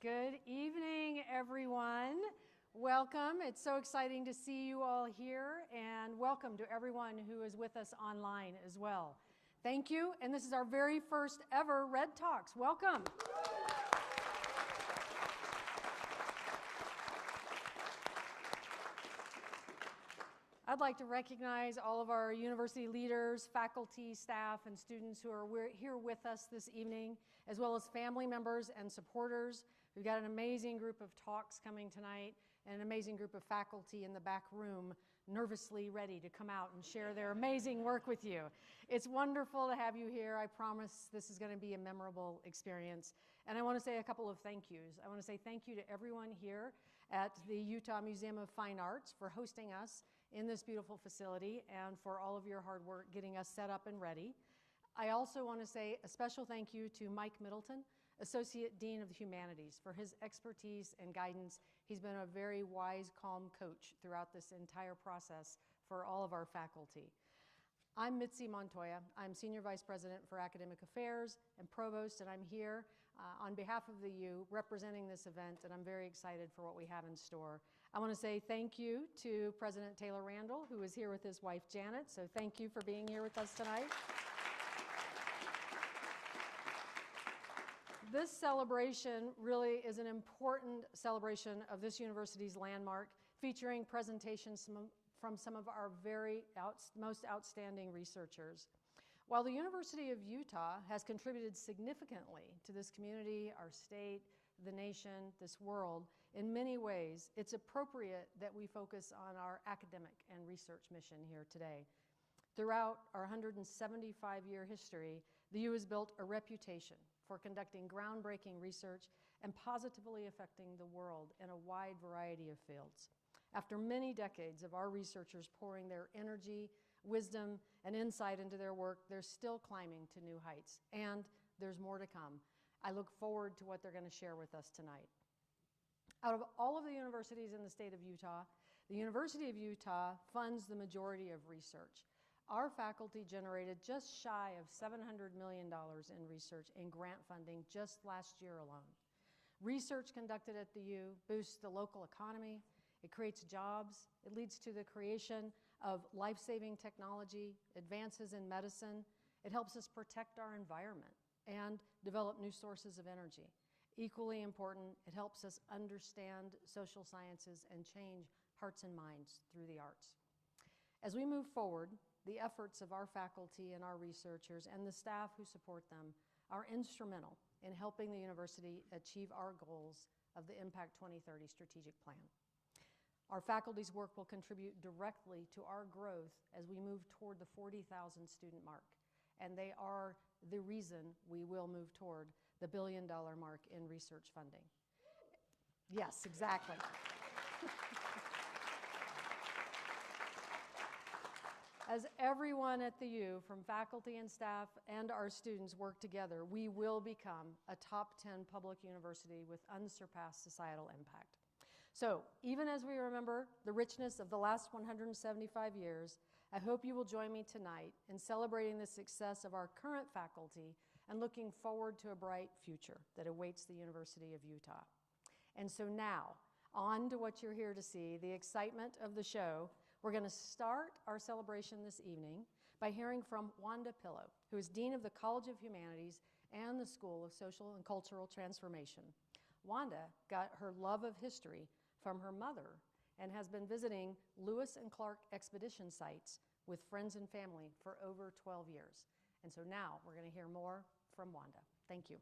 Good evening, everyone. Welcome. It's so exciting to see you all here, and welcome to everyone who is with us online as well. Thank you, and this is our very first ever Red Talks. Welcome. I'd like to recognize all of our university leaders, faculty, staff, and students who are here with us this evening, as well as family members and supporters. We've got an amazing group of talks coming tonight and an amazing group of faculty in the back room nervously ready to come out and share their amazing work with you. It's wonderful to have you here. I promise this is going to be a memorable experience. And I want to say a couple of thank yous. I want to say thank you to everyone here at the Utah Museum of Fine Arts for hosting us in this beautiful facility and for all of your hard work getting us set up and ready. I also want to say a special thank you to Mike Middleton, Associate Dean of the Humanities, for his expertise and guidance. He's been a very wise, calm coach throughout this entire process for all of our faculty. I'm Mitzi Montoya. I'm Senior Vice President for Academic Affairs and Provost, and I'm here on behalf of the U representing this event, and I'm very excited for what we have in store. I want to say thank you to President Taylor Randall, who is here with his wife Janet, so thank you for being here with us tonight. This celebration really is an important celebration of this university's landmark, featuring presentations from some of our most outstanding researchers. While the University of Utah has contributed significantly to this community, our state, the nation, this world, in many ways, it's appropriate that we focus on our academic and research mission here today. Throughout our 175-year history, the U has built a reputation for conducting groundbreaking research and positively affecting the world in a wide variety of fields. After many decades of our researchers pouring their energy, wisdom, and insight into their work, they're still climbing to new heights, and there's more to come. I look forward to what they're going to share with us tonight. Out of all of the universities in the state of Utah, the University of Utah funds the majority of research. Our faculty generated just shy of $700 million in research and grant funding just last year alone. Research conducted at the U boosts the local economy, it creates jobs, it leads to the creation of life-saving technology, advances in medicine, it helps us protect our environment and develop new sources of energy. Equally important, it helps us understand social sciences and change hearts and minds through the arts. As we move forward, the efforts of our faculty and our researchers and the staff who support them are instrumental in helping the university achieve our goals of the Impact 2030 strategic plan. Our faculty's work will contribute directly to our growth as we move toward the 40,000 student mark, and they are the reason we will move toward the $1 billion mark in research funding. Yes, exactly. As everyone at the U, from faculty and staff and our students work together, we will become a top 10 public university with unsurpassed societal impact. So, even as we remember the richness of the last 175 years, I hope you will join me tonight in celebrating the success of our current faculty and looking forward to a bright future that awaits the University of Utah. And so now, on to what you're here to see, the excitement of the show. We're going to start our celebration this evening by hearing from Wanda Pillow, who is Dean of the College of Humanities and the School of Social and Cultural Transformation. Wanda got her love of history from her mother and has been visiting Lewis and Clark expedition sites with friends and family for over 12 years. And so now we're going to hear more from Wanda. Thank you.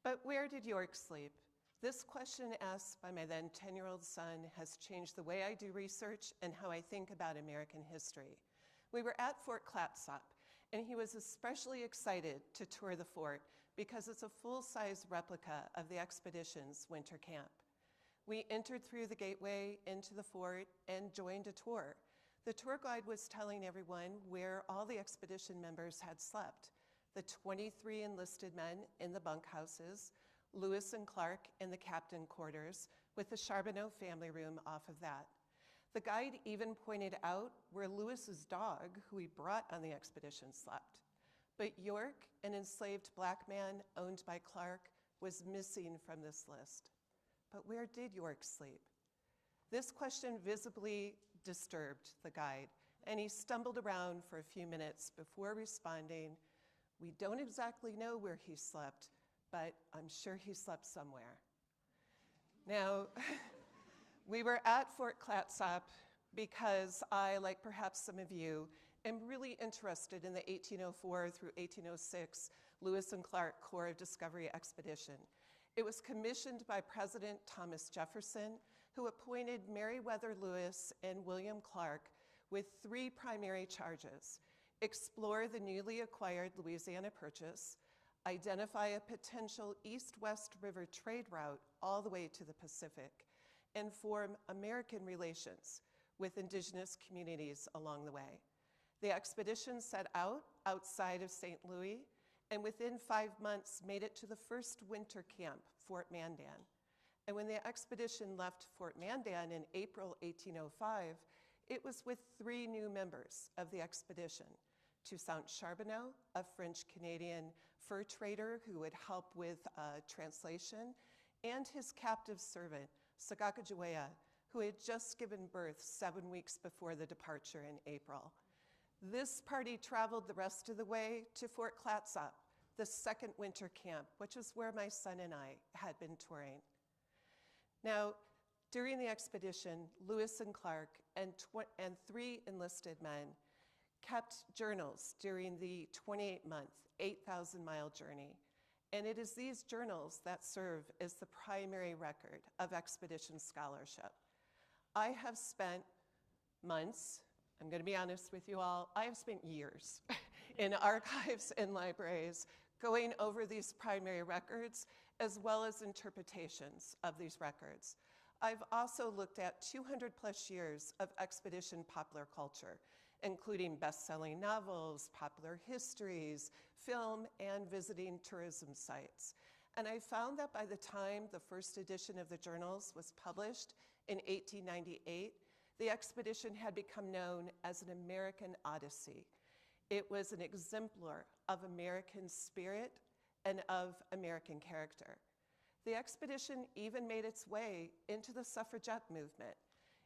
But where did York sleep? This question asked by my then 10-year-old son has changed the way I do research and how I think about American history. We were at Fort Clatsop, and he was especially excited to tour the fort because it's a full-size replica of the expedition's winter camp. We entered through the gateway into the fort and joined a tour. The tour guide was telling everyone where all the expedition members had slept. The 23 enlisted men in the bunkhouses, Lewis and Clark in the captain quarters, with the Charbonneau family room off of that. The guide even pointed out where Lewis's dog, who he brought on the expedition, slept. But York, an enslaved black man owned by Clark, was missing from this list. But where did York sleep? This question visibly disturbed the guide, and he stumbled around for a few minutes before responding, "We don't exactly know where he slept, but I'm sure he slept somewhere." Now, we were at Fort Clatsop because I, like perhaps some of you, am really interested in the 1804 through 1806 Lewis and Clark Corps of Discovery Expedition. It was commissioned by President Thomas Jefferson, who appointed Meriwether Lewis and William Clark with 3 primary charges: explore the newly acquired Louisiana Purchase, identify a potential east-west river trade route all the way to the Pacific, and form American relations with indigenous communities along the way. The expedition set out outside of St. Louis, and within 5 months made it to the first winter camp, Fort Mandan. And when the expedition left Fort Mandan in April 1805, it was with 3 new members of the expedition: Toussaint Charbonneau, a French-Canadian fur trader who would help with translation, and his captive servant, Sacagawea, who had just given birth 7 weeks before the departure in April. This party traveled the rest of the way to Fort Clatsop, the second winter camp, which is where my son and I had been touring. Now, during the expedition, Lewis and Clark and 3 enlisted men kept journals during the 28-month, 8,000-mile journey. And it is these journals that serve as the primary record of expedition scholarship. I have spent months, I'm going to be honest with you all, I have spent years in archives and libraries going over these primary records as well as interpretations of these records. I've also looked at 200+ years of expedition popular culture, including best-selling novels, popular histories, film, and visiting tourism sites. And I found that by the time the first edition of the journals was published in 1898, the expedition had become known as an American Odyssey. It was an exemplar of American spirit and of American character. The expedition even made its way into the suffragette movement.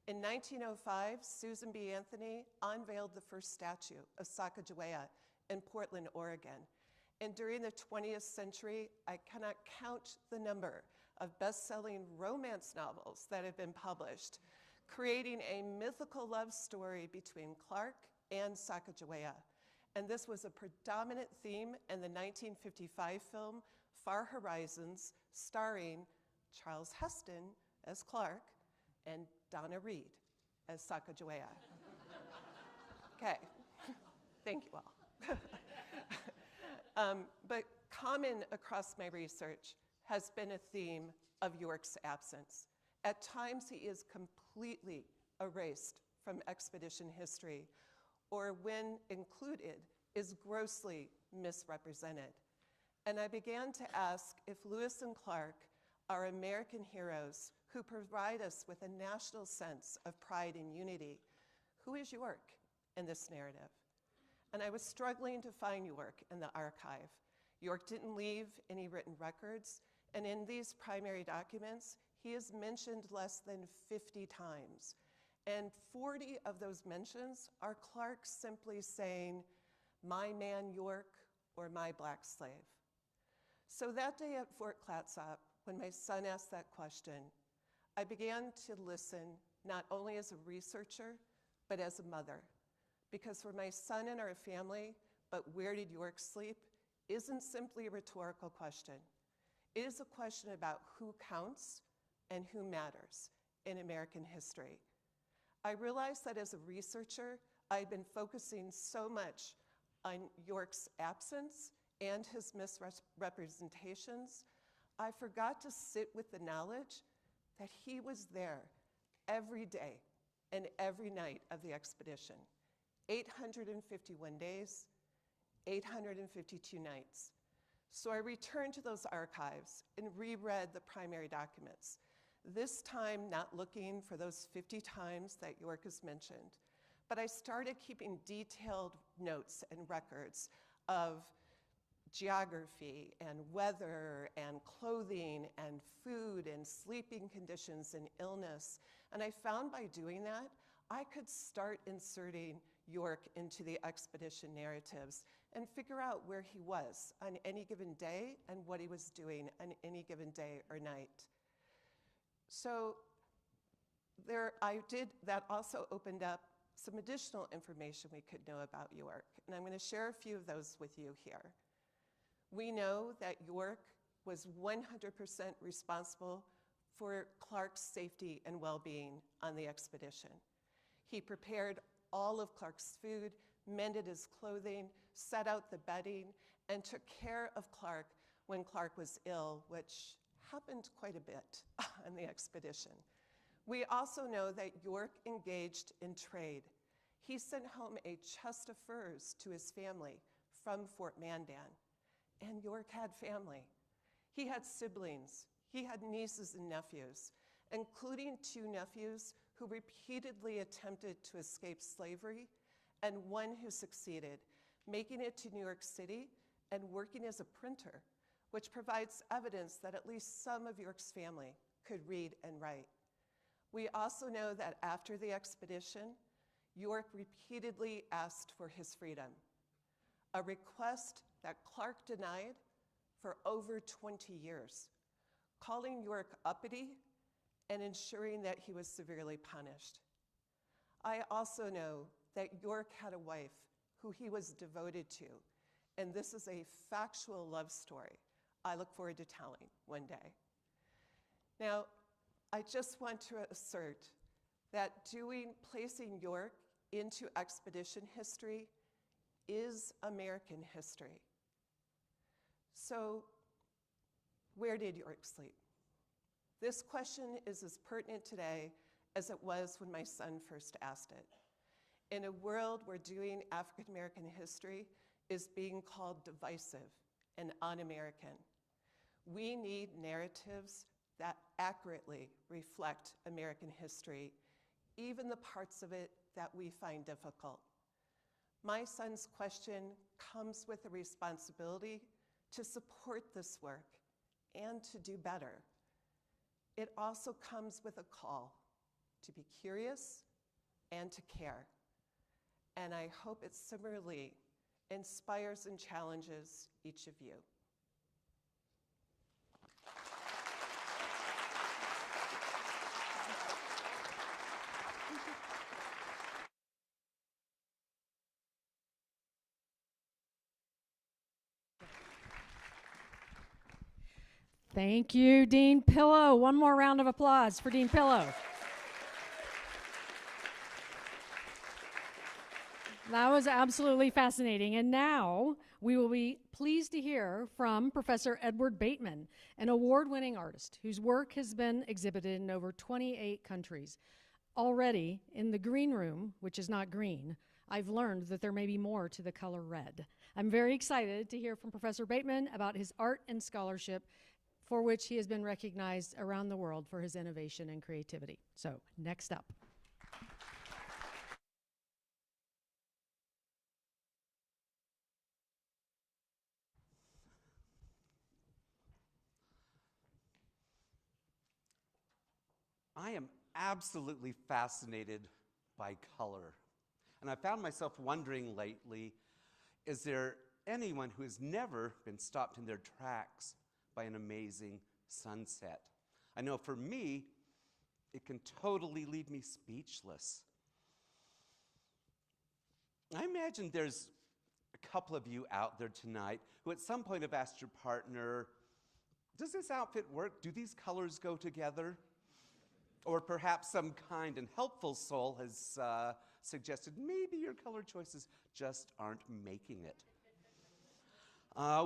In 1905, Susan B. Anthony unveiled the first statue of Sacagawea in Portland, Oregon. And during the 20th century, I cannot count the number of best-selling romance novels that have been published, creating a mythical love story between Clark and Sacagawea. And this was a predominant theme in the 1955 film Far Horizons, starring Charles Heston as Clark and Donna Reed as Sacagawea. Okay, thank you all. But common across my research has been a theme of York's absence. At times, he is completely erased from expedition history, or when included, is grossly misrepresented. And I began to ask if Lewis and Clark are American heroes who provide us with a national sense of pride and unity. Who is York in this narrative? And I was struggling to find York in the archive. York didn't leave any written records, and in these primary documents, he is mentioned less than 50 times. And 40 of those mentions are Clark simply saying, "My man York," or "my black slave." So that day at Fort Clatsop, when my son asked that question, I began to listen not only as a researcher, but as a mother. Because for my son and our family, but where did York sleep, isn't simply a rhetorical question. It is a question about who counts and who matters in American history. I realized that as a researcher, I'd been focusing so much on York's absence and his misrepresentations, I forgot to sit with the knowledge that he was there every day and every night of the expedition. 851 days, 852 nights. So I returned to those archives and reread the primary documents, this time not looking for those 50 times that York is mentioned, but I started keeping detailed notes and records of geography and weather and clothing and food and sleeping conditions and illness. And I found by doing that, I could start inserting York into the expedition narratives and figure out where he was on any given day and what he was doing on any given day or night. So that also opened up some additional information we could know about York, and I'm going to share a few of those with you here. We know that York was 100% responsible for Clark's safety and well-being on the expedition. He prepared all of Clark's food, mended his clothing, set out the bedding, and took care of Clark when Clark was ill, which happened quite a bit on the expedition. We also know that York engaged in trade. He sent home a chest of furs to his family from Fort Mandan, and York had family. He had siblings. He had nieces and nephews, including 2 nephews who repeatedly attempted to escape slavery, and one who succeeded, making it to New York City and working as a printer, which provides evidence that at least some of York's family could read and write. We also know that after the expedition, York repeatedly asked for his freedom, a request that Clark denied for over 20 years, calling York uppity and ensuring that he was severely punished. I also know that York had a wife who he was devoted to, and this is a factual love story I look forward to telling one day. Now, I just want to assert that placing York into expedition history is American history. So, where did York sleep? This question is as pertinent today as it was when my son first asked it. In a world where doing African American history is being called divisive and un-American, we need narratives that accurately reflect American history, even the parts of it that we find difficult. My son's question comes with a responsibility to support this work and to do better. It also comes with a call to be curious and to care. And I hope it similarly inspires and challenges each of you. Thank you, Dean Pillow. One more round of applause for Dean Pillow. That was absolutely fascinating. And now we will be pleased to hear from Professor Edward Bateman, an award-winning artist whose work has been exhibited in over 28 countries. Already in the green room, which is not green, I've learned that there may be more to the color red. I'm very excited to hear from Professor Bateman about his art and scholarship, for which he has been recognized around the world for his innovation and creativity. So, next up. I am absolutely fascinated by color. And I found myself wondering lately, is there anyone who has never been stopped in their tracks by an amazing sunset? I know for me, it can totally leave me speechless. I imagine there's a couple of you out there tonight who at some point have asked your partner, does this outfit work? Do these colors go together? Or perhaps some kind and helpful soul has suggested maybe your color choices just aren't making it.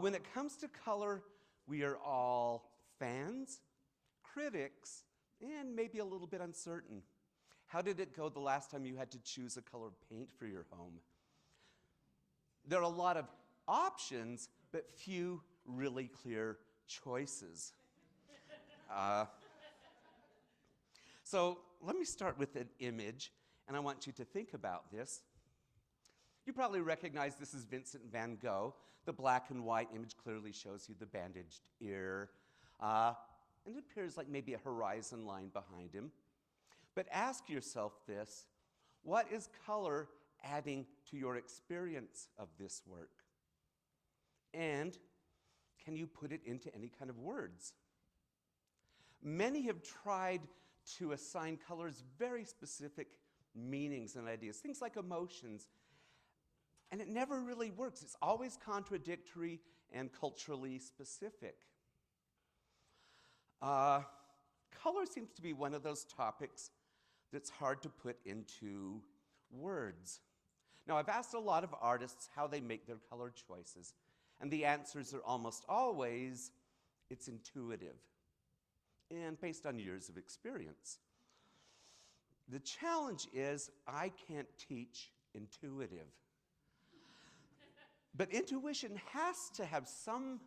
When it comes to color, we are all fans, critics, and maybe a little bit uncertain. How did it go the last time you had to choose a color of paint for your home? There are a lot of options, but few really clear choices. So let me start with an image, and I want you to think about this. You probably recognize this is Vincent van Gogh. The black and white image clearly shows you the bandaged ear, and it appears like maybe a horizon line behind him. But ask yourself this: what is color adding to your experience of this work? And can you put it into any kind of words? Many have tried to assign colors very specific meanings and ideas, things like emotions, and it never really works. It's always contradictory and culturally specific. Color seems to be one of those topics that's hard to put into words. Now, I've asked a lot of artists how they make their color choices, and the answers are almost always, it's intuitive and based on years of experience. The challenge is I can't teach intuitive. But intuition has to have some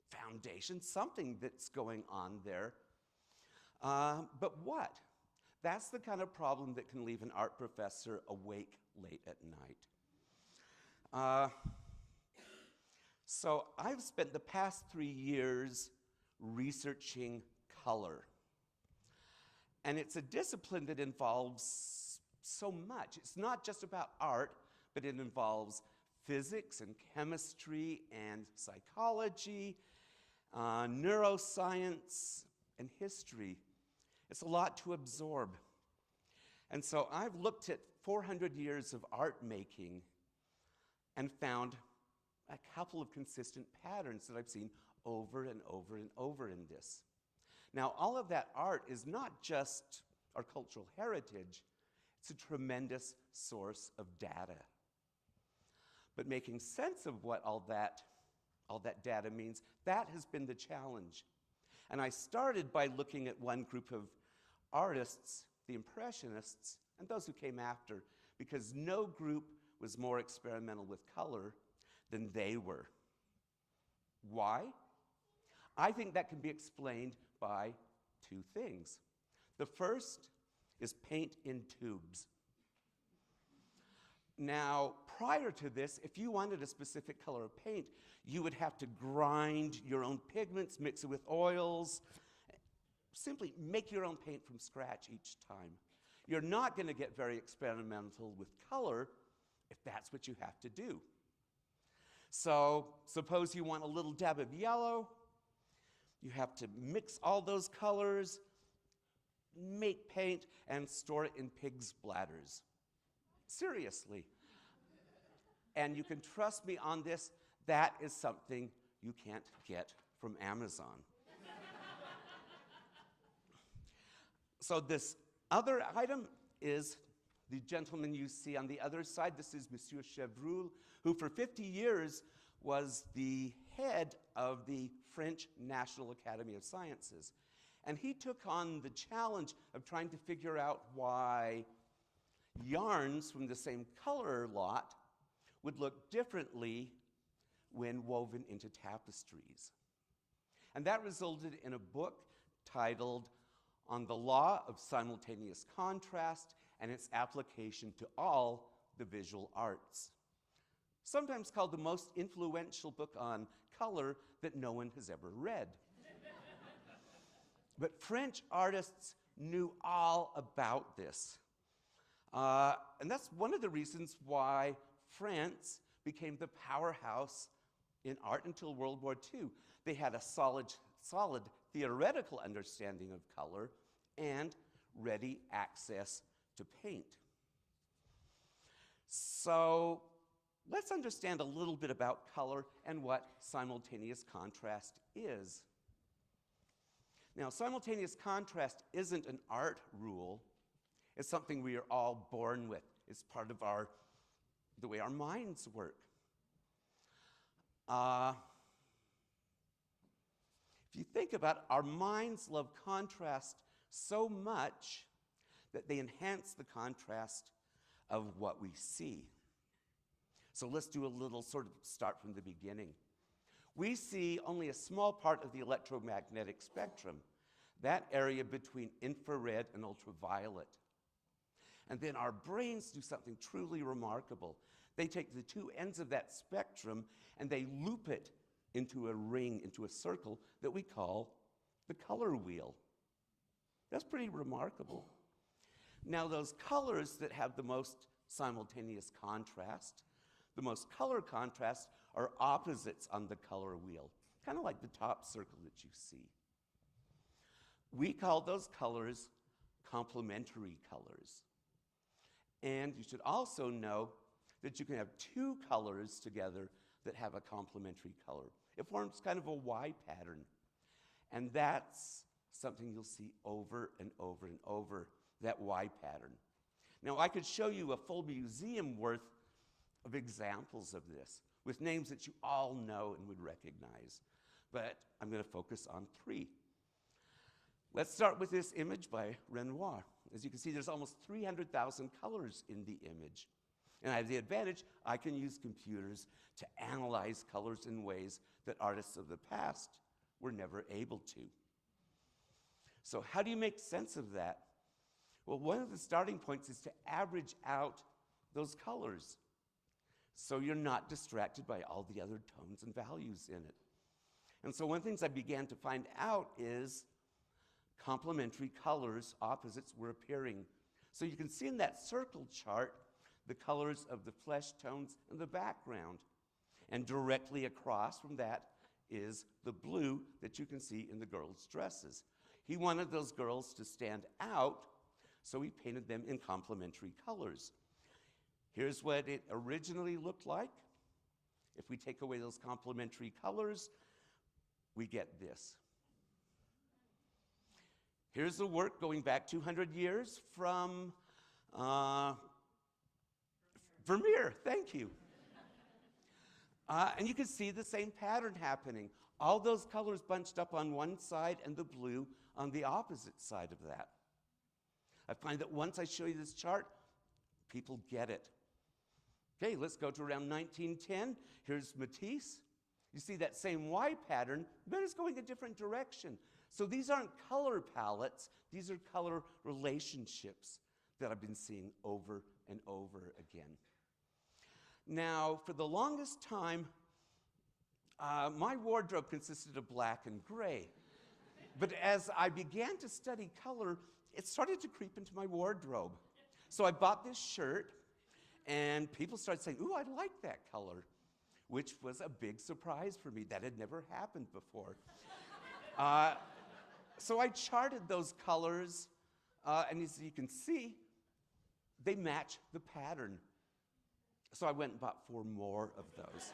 foundation, something that's going on there. But what? That's the kind of problem that can leave an art professor awake late at night. So I've spent the past 3 years researching color. And it's a discipline that involves so much. It's not just about art, but it involves physics and chemistry and psychology, neuroscience and history. It's a lot to absorb. And so I've looked at 400 years of art making and found a couple of consistent patterns that I've seen over and over and over in this. Now, all of that art is not just our cultural heritage, it's a tremendous source of data. But making sense of what all that data means, that has been the challenge. And I started by looking at one group of artists, the Impressionists, and those who came after, because no group was more experimental with color than they were. Why? I think that can be explained by 2 things. The first is paint in tubes. Now, prior to this, if you wanted a specific color of paint, you would have to grind your own pigments, mix it with oils, simply make your own paint from scratch each time. You're not going to get very experimental with color if that's what you have to do. So, suppose you want a little dab of yellow. You have to mix all those colors, make paint, and store it in pigs' bladders. Seriously. And you can trust me on this, that is something you can't get from Amazon. So this other item is the gentleman you see on the other side. This is Monsieur Chevreul, who for 50 years was the head of the French National Academy of Sciences. And he took on the challenge of trying to figure out why yarns from the same color lot would look differently when woven into tapestries. And that resulted in a book titled On the Law of Simultaneous Contrast and Its Application to All the Visual Arts. Sometimes called the most influential book on color that no one has ever read. But French artists knew all about this. And that's one of the reasons why France became the powerhouse in art until World War II. They had a solid theoretical understanding of color and ready access to paint. So let's understand a little bit about color and what simultaneous contrast is. Now, simultaneous contrast isn't an art rule. It's something we are all born with. It's part of the way our minds work. If you think about it, our minds love contrast so much that they enhance the contrast of what we see. So let's do a little sort of start from the beginning. We see only a small part of the electromagnetic spectrum, that area between infrared and ultraviolet. And then our brains do something truly remarkable. They take the two ends of that spectrum and they loop it into a ring, into a circle that we call the color wheel. That's pretty remarkable. Now, those colors that have the most simultaneous contrast, the most color contrast, are opposites on the color wheel, kind of like the top circle that you see. We call those colors complementary colors. And you should also know that you can have two colors together that have a complementary color. It forms kind of a Y pattern. And that's something you'll see over and over and over, that Y pattern. Now, I could show you a full museum worth of examples of this with names that you all know and would recognize. But I'm going to focus on three. Let's start with this image by Renoir. As you can see, there's almost 300,000 colors in the image. And I have the advantage, I can use computers to analyze colors in ways that artists of the past were never able to. So how do you make sense of that? Well, one of the starting points is to average out those colors so you're not distracted by all the other tones and values in it. And so one of the things I began to find out is complementary colors, opposites, were appearing. So you can see in that circle chart the colors of the flesh tones in the background. And directly across from that is the blue that you can see in the girls' dresses. He wanted those girls to stand out, so he painted them in complementary colors. Here's what it originally looked like. If we take away those complementary colors, we get this. Here's the work going back 200 years from Vermeer, thank you. And you can see the same pattern happening. All those colors bunched up on one side and the blue on the opposite side of that. I find that once I show you this chart, people get it. Okay, let's go to around 1910. Here's Matisse. You see that same Y pattern, but it's going a different direction. So these aren't color palettes, these are color relationships that I've been seeing over and over again. Now, for the longest time, my wardrobe consisted of black and gray. But as I began to study color, it started to creep into my wardrobe. So I bought this shirt, and people started saying, "Ooh, I like that color," which was a big surprise for me. That had never happened before. So I charted those colors, and as you can see, they match the pattern. So I went and bought 4 more of those.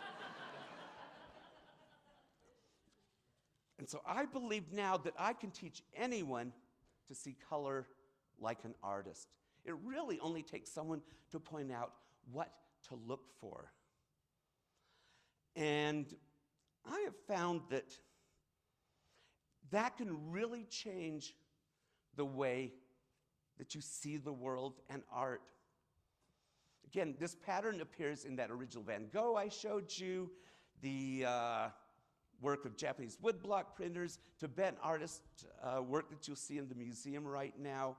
And so I believe now that I can teach anyone to see color like an artist. It really only takes someone to point out what to look for. And I have found that that can really change the way that you see the world and art. Again, this pattern appears in that original Van Gogh I showed you, the work of Japanese woodblock printers, Tibetan artist work that you'll see in the museum right now,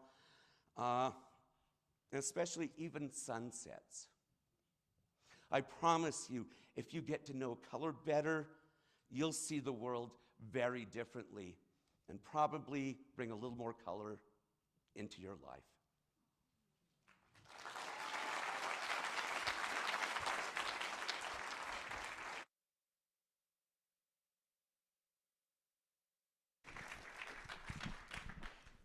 and especially even sunsets. I promise you, if you get to know color better, you'll see the world very differently and probably bring a little more color into your life.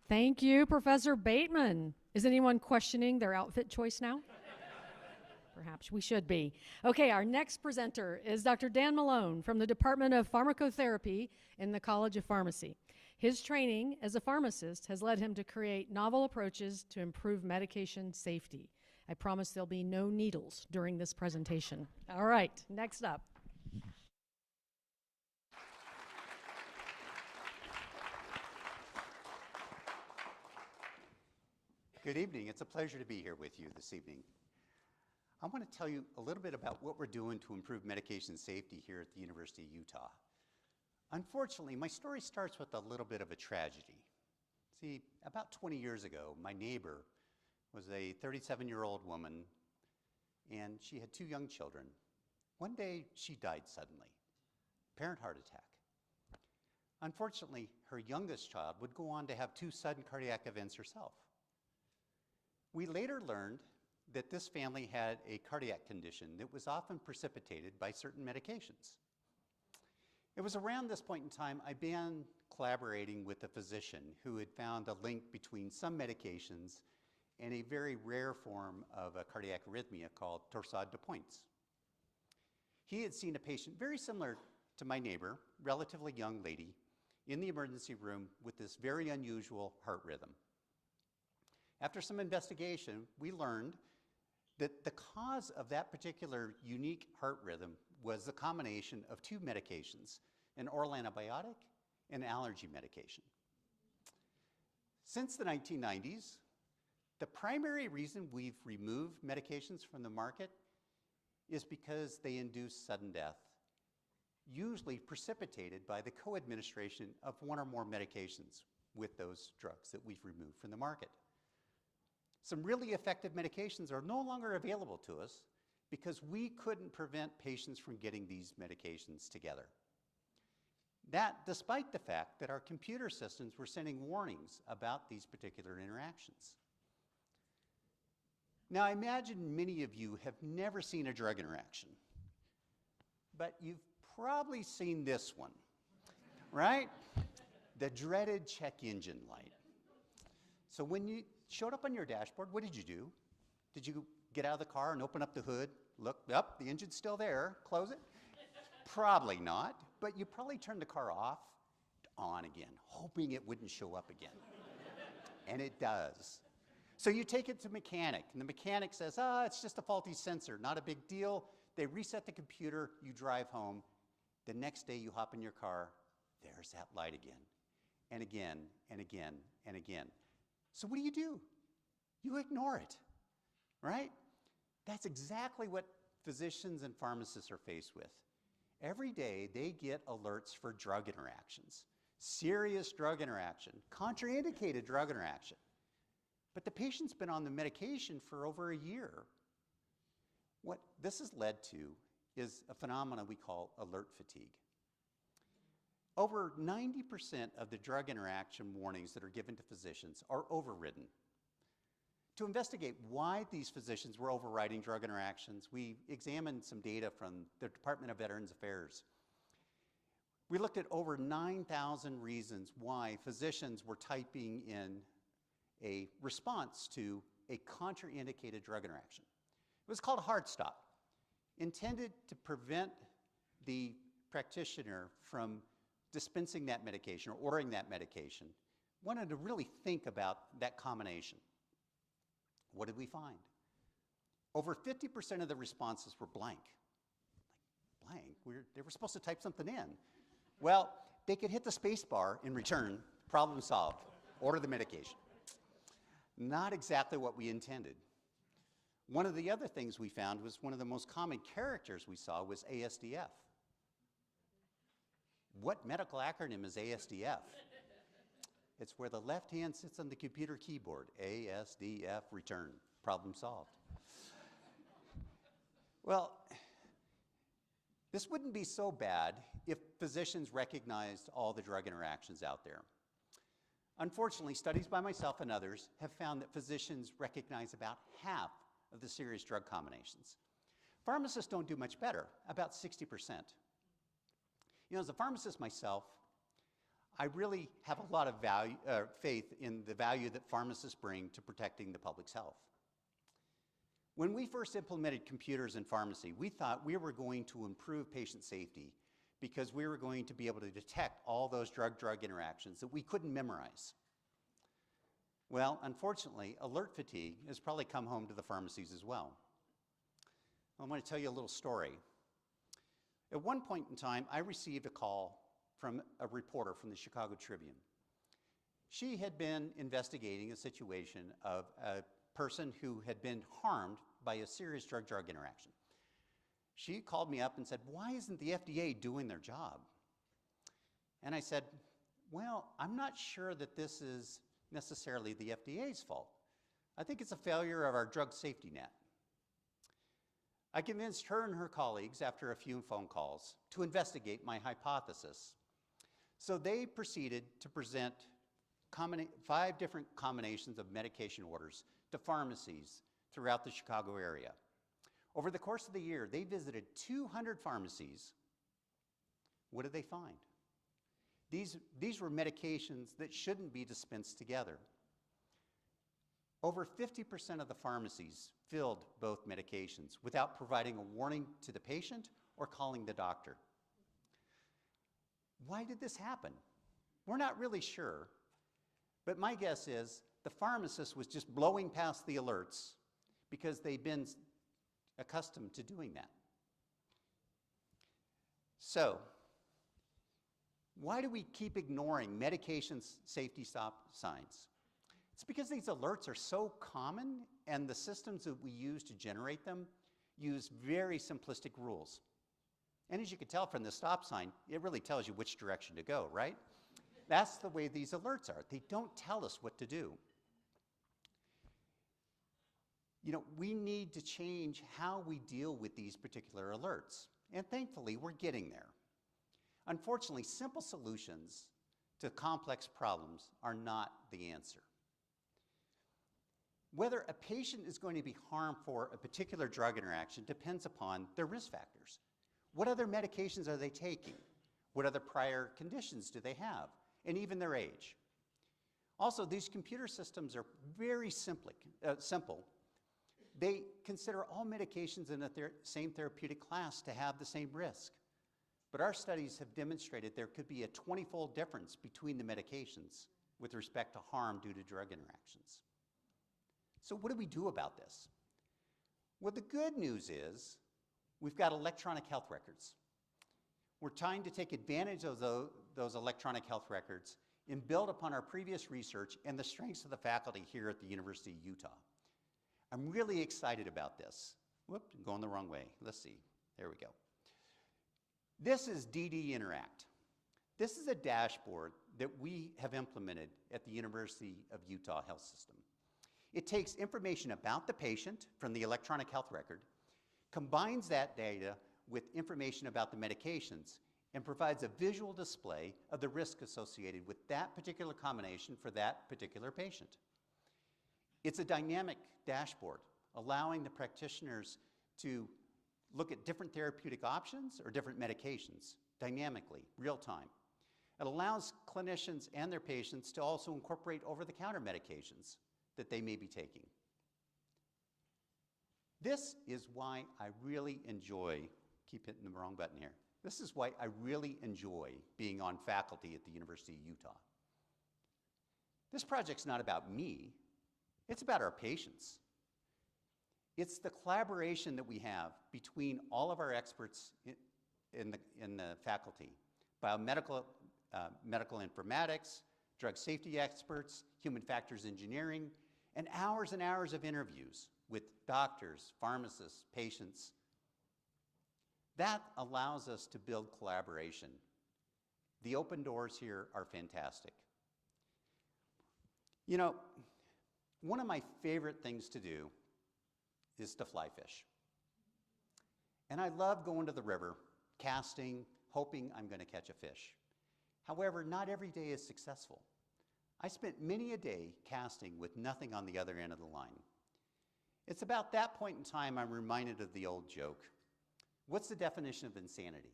Thank you, Professor Bateman. Is anyone questioning their outfit choice now? Perhaps we should be. Okay, our next presenter is Dr. Dan Malone from the Department of Pharmacotherapy in the College of Pharmacy. His training as a pharmacist has led him to create novel approaches to improve medication safety. I promise there'll be no needles during this presentation. All right, next up. Good evening. It's a pleasure to be here with you this evening. I want to tell you a little bit about what we're doing to improve medication safety here at the University of Utah. Unfortunately, my story starts with a little bit of a tragedy. See, about 20 years ago, my neighbor was a 37-year-old woman, and she had 2 young children. One day, she died suddenly, apparent heart attack. Unfortunately, her youngest child would go on to have 2 sudden cardiac events herself. We later learned that this family had a cardiac condition that was often precipitated by certain medications. It was around this point in time I began collaborating with a physician who had found a link between some medications and a very rare form of a cardiac arrhythmia called torsade de pointes. He had seen a patient very similar to my neighbor, relatively young lady, in the emergency room with this very unusual heart rhythm. After some investigation, we learned that the cause of that particular unique heart rhythm was the combination of 2 medications, an oral antibiotic and allergy medication. Since the 1990s, the primary reason we've removed medications from the market is because they induce sudden death, usually precipitated by the co-administration of 1 or more medications with those drugs that we've removed from the market. Some really effective medications are no longer available to us because we couldn't prevent patients from getting these medications together. That despite the fact that our computer systems were sending warnings about these particular interactions. Now, I imagine many of you have never seen a drug interaction, but you've probably seen this one, right? The dreaded check engine light. So when you showed up on your dashboard, what did you do? Did you get out of the car and open up the hood, look up, the engine's still there, close it? Probably not, but you probably turned the car off, on again, hoping it wouldn't show up again. And it does. So you take it to a mechanic, and the mechanic says, it's just a faulty sensor, not a big deal. They reset the computer, you drive home. The next day you hop in your car, there's that light again, and again, and again, and again. So what do? You ignore it, right? That's exactly what physicians and pharmacists are faced with. Every day they get alerts for drug interactions, serious drug interaction, contraindicated drug interaction. But the patient's been on the medication for over a year. What this has led to is a phenomenon we call alert fatigue. Over 90% of the drug interaction warnings that are given to physicians are overridden. To investigate why these physicians were overriding drug interactions, we examined some data from the Department of Veterans Affairs. We looked at over 9,000 reasons why physicians were typing in a response to a contraindicated drug interaction. It was called a hard stop, intended to prevent the practitioner from dispensing that medication or ordering that medication. Wanted to really think about that combination. What did we find? Over 50% of the responses were blank. Like, blank? They were supposed to type something in. Well, they could hit the space bar in return, problem solved, order the medication. Not exactly what we intended. One of the other things we found was one of the most common characters we saw was ASDF. What medical acronym is ASDF? It's where the left hand sits on the computer keyboard. ASDF, return, problem solved. Well, this wouldn't be so bad if physicians recognized all the drug interactions out there. Unfortunately, studies by myself and others have found that physicians recognize about half of the serious drug combinations. Pharmacists don't do much better, about 60%. You know, as a pharmacist myself, I really have a lot of faith in the value that pharmacists bring to protecting the public's health. When we first implemented computers in pharmacy, we thought we were going to improve patient safety because we were going to be able to detect all those drug-drug interactions that we couldn't memorize. Well, unfortunately, alert fatigue has probably come home to the pharmacies as well. I want to tell you a little story. At one point in time, I received a call from a reporter from the Chicago Tribune. She had been investigating a situation of a person who had been harmed by a serious drug-drug interaction. She called me up and said, "Why isn't the FDA doing their job?" And I said, "Well, I'm not sure that this is necessarily the FDA's fault. I think it's a failure of our drug safety net." I convinced her and her colleagues, after a few phone calls, to investigate my hypothesis. So they proceeded to present 5 different combinations of medication orders to pharmacies throughout the Chicago area. Over the course of the year, they visited 200 pharmacies. What did they find? These were medications that shouldn't be dispensed together. Over 50% of the pharmacies filled both medications without providing a warning to the patient or calling the doctor. Why did this happen? We're not really sure, but my guess is the pharmacist was just blowing past the alerts because they've been accustomed to doing that. So, why do we keep ignoring medication safety stop signs? It's because these alerts are so common, and the systems that we use to generate them use very simplistic rules. And as you can tell from the stop sign, it really tells you which direction to go, right? That's the way these alerts are. They don't tell us what to do. You know, we need to change how we deal with these particular alerts. And thankfully, we're getting there. Unfortunately, simple solutions to complex problems are not the answer. Whether a patient is going to be harmed for a particular drug interaction depends upon their risk factors. What other medications are they taking? What other prior conditions do they have? And even their age. Also, these computer systems are very simple. They consider all medications in the same therapeutic class to have the same risk. But our studies have demonstrated there could be a 20-fold difference between the medications with respect to harm due to drug interactions. So what do we do about this? Well, the good news is we've got electronic health records. We're trying to take advantage of those electronic health records and build upon our previous research and the strengths of the faculty here at the University of Utah. I'm really excited about this. Whoop, I'm going the wrong way. Let's see. There we go. This is DD Interact. This is a dashboard that we have implemented at the University of Utah Health System. It takes information about the patient from the electronic health record, combines that data with information about the medications, and provides a visual display of the risk associated with that particular combination for that particular patient. It's a dynamic dashboard, allowing the practitioners to look at different therapeutic options or different medications dynamically, real time. It allows clinicians and their patients to also incorporate over-the-counter medications that they may be taking. This is why I really enjoy, keep hitting the wrong button here. This is why I really enjoy being on faculty at the University of Utah. This project's not about me, it's about our patients. It's the collaboration that we have between all of our experts in the faculty, biomedical, medical informatics, drug safety experts, human factors engineering, and hours of interviews with doctors, pharmacists, patients. That allows us to build collaboration. The open doors here are fantastic. You know, one of my favorite things to do is to fly fish. And I love going to the river, casting, hoping I'm going to catch a fish. However, not every day is successful. I spent many a day casting with nothing on the other end of the line. It's about that point in time I'm reminded of the old joke. What's the definition of insanity?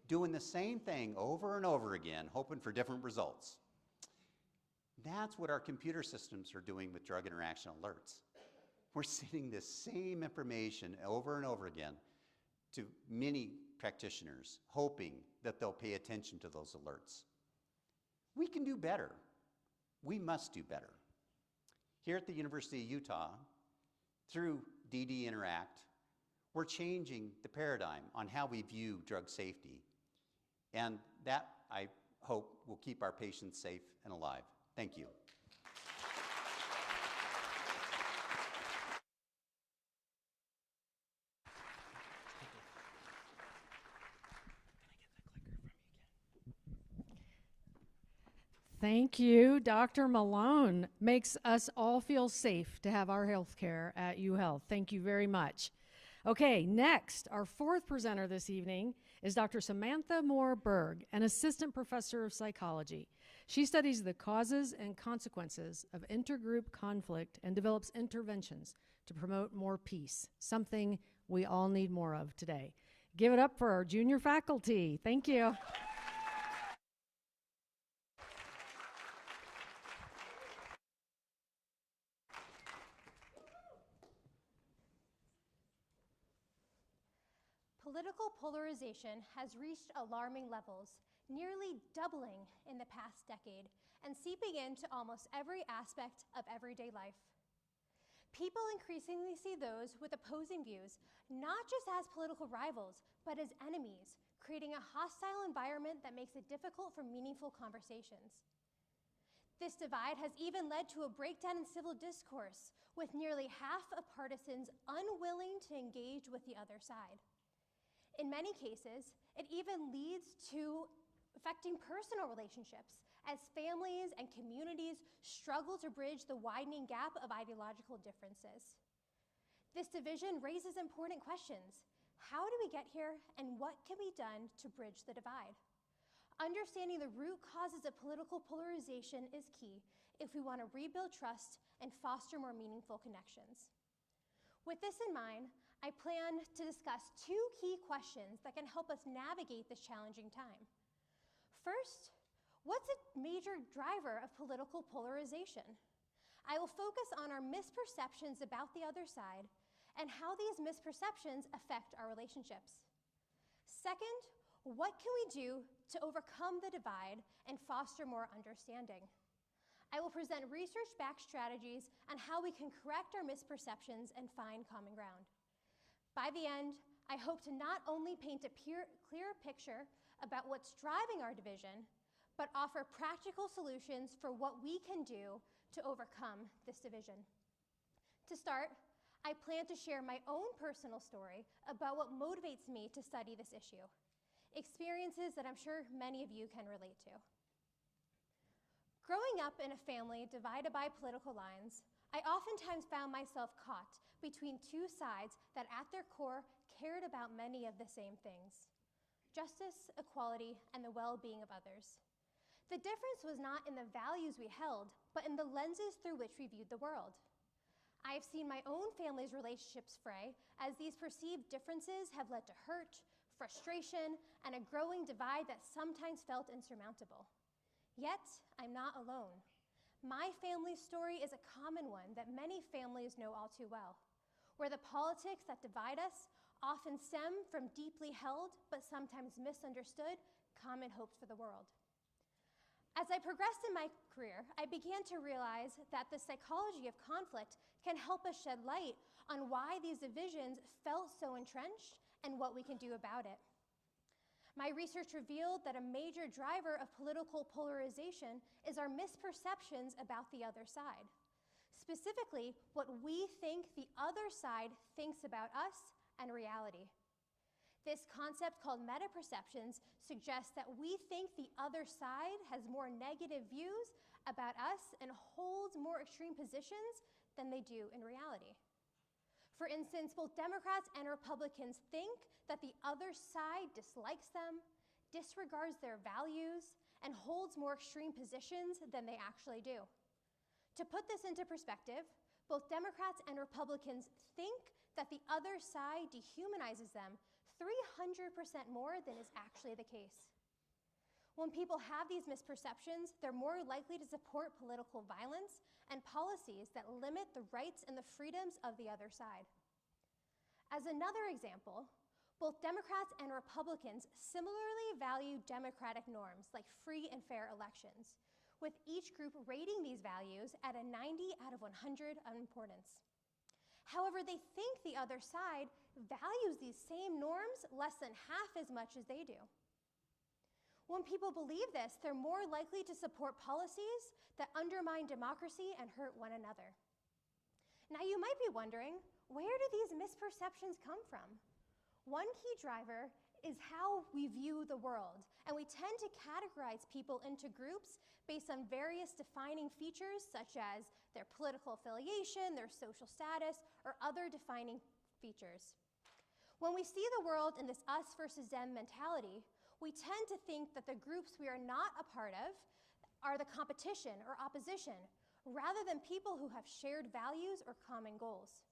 Doing the same thing over and over again, hoping for different results. That's what our computer systems are doing with drug interaction alerts. We're sending this same information over and over again to many practitioners, hoping that they'll pay attention to those alerts. We can do better. We must do better. Here at the University of Utah, through DD Interact, we're changing the paradigm on how we view drug safety. And that, I hope will keep our patients safe and alive. Thank you. Thank you, Dr. Malone. Makes us all feel safe to have our health care at UHealth. Thank you very much. Okay, next, our fourth presenter this evening is Dr. Samantha Moore Berg, an assistant professor of psychology. She studies the causes and consequences of intergroup conflict and develops interventions to promote more peace, something we all need more of today. Give it up for our junior faculty. Thank you. Political polarization has reached alarming levels, nearly doubling in the past decade and seeping into almost every aspect of everyday life. People increasingly see those with opposing views not just as political rivals, but as enemies, creating a hostile environment that makes it difficult for meaningful conversations. This divide has even led to a breakdown in civil discourse, with nearly half of partisans unwilling to engage with the other side. In many cases, it even leads to affecting personal relationships as families and communities struggle to bridge the widening gap of ideological differences. This division raises important questions. How do we get here, and what can be done to bridge the divide? Understanding the root causes of political polarization is key if we want to rebuild trust and foster more meaningful connections. With this in mind, I plan to discuss two key questions that can help us navigate this challenging time. First, what's a major driver of political polarization? I will focus on our misperceptions about the other side and how these misperceptions affect our relationships. Second, what can we do to overcome the divide and foster more understanding? I will present research-backed strategies on how we can correct our misperceptions and find common ground. By the end, I hope to not only paint a clear picture about what's driving our division, but offer practical solutions for what we can do to overcome this division. To start, I plan to share my own personal story about what motivates me to study this issue, experiences that I'm sure many of you can relate to. Growing up in a family divided by political lines, I oftentimes found myself caught between two sides that at their core cared about many of the same things: justice, equality, and the well-being of others. The difference was not in the values we held, but in the lenses through which we viewed the world. I have seen my own family's relationships fray as these perceived differences have led to hurt, frustration, and a growing divide that sometimes felt insurmountable. Yet, I'm not alone. My family's story is a common one that many families know all too well, where the politics that divide us often stem from deeply held, but sometimes misunderstood, common hopes for the world. As I progressed in my career, I began to realize that the psychology of conflict can help us shed light on why these divisions felt so entrenched and what we can do about it. My research revealed that a major driver of political polarization is our misperceptions about the other side. Specifically, what we think the other side thinks about us and reality. This concept called meta-perceptions suggests that we think the other side has more negative views about us and holds more extreme positions than they do in reality. For instance, both Democrats and Republicans think that the other side dislikes them, disregards their values, and holds more extreme positions than they actually do. To put this into perspective, both Democrats and Republicans think that the other side dehumanizes them 300% more than is actually the case. When people have these misperceptions, they're more likely to support political violence and policies that limit the rights and the freedoms of the other side. As another example, both Democrats and Republicans similarly value democratic norms like free and fair elections, with each group rating these values at a 90 out of 100 on importance. However, they think the other side values these same norms less than half as much as they do. When people believe this, they're more likely to support policies that undermine democracy and hurt one another. Now you might be wondering, where do these misperceptions come from? One key driver is how we view the world, and we tend to categorize people into groups based on various defining features such as their political affiliation, their social status, or other defining features. When we see the world in this us versus them mentality, we tend to think that the groups we are not a part of are the competition or opposition, rather than people who have shared values or common goals.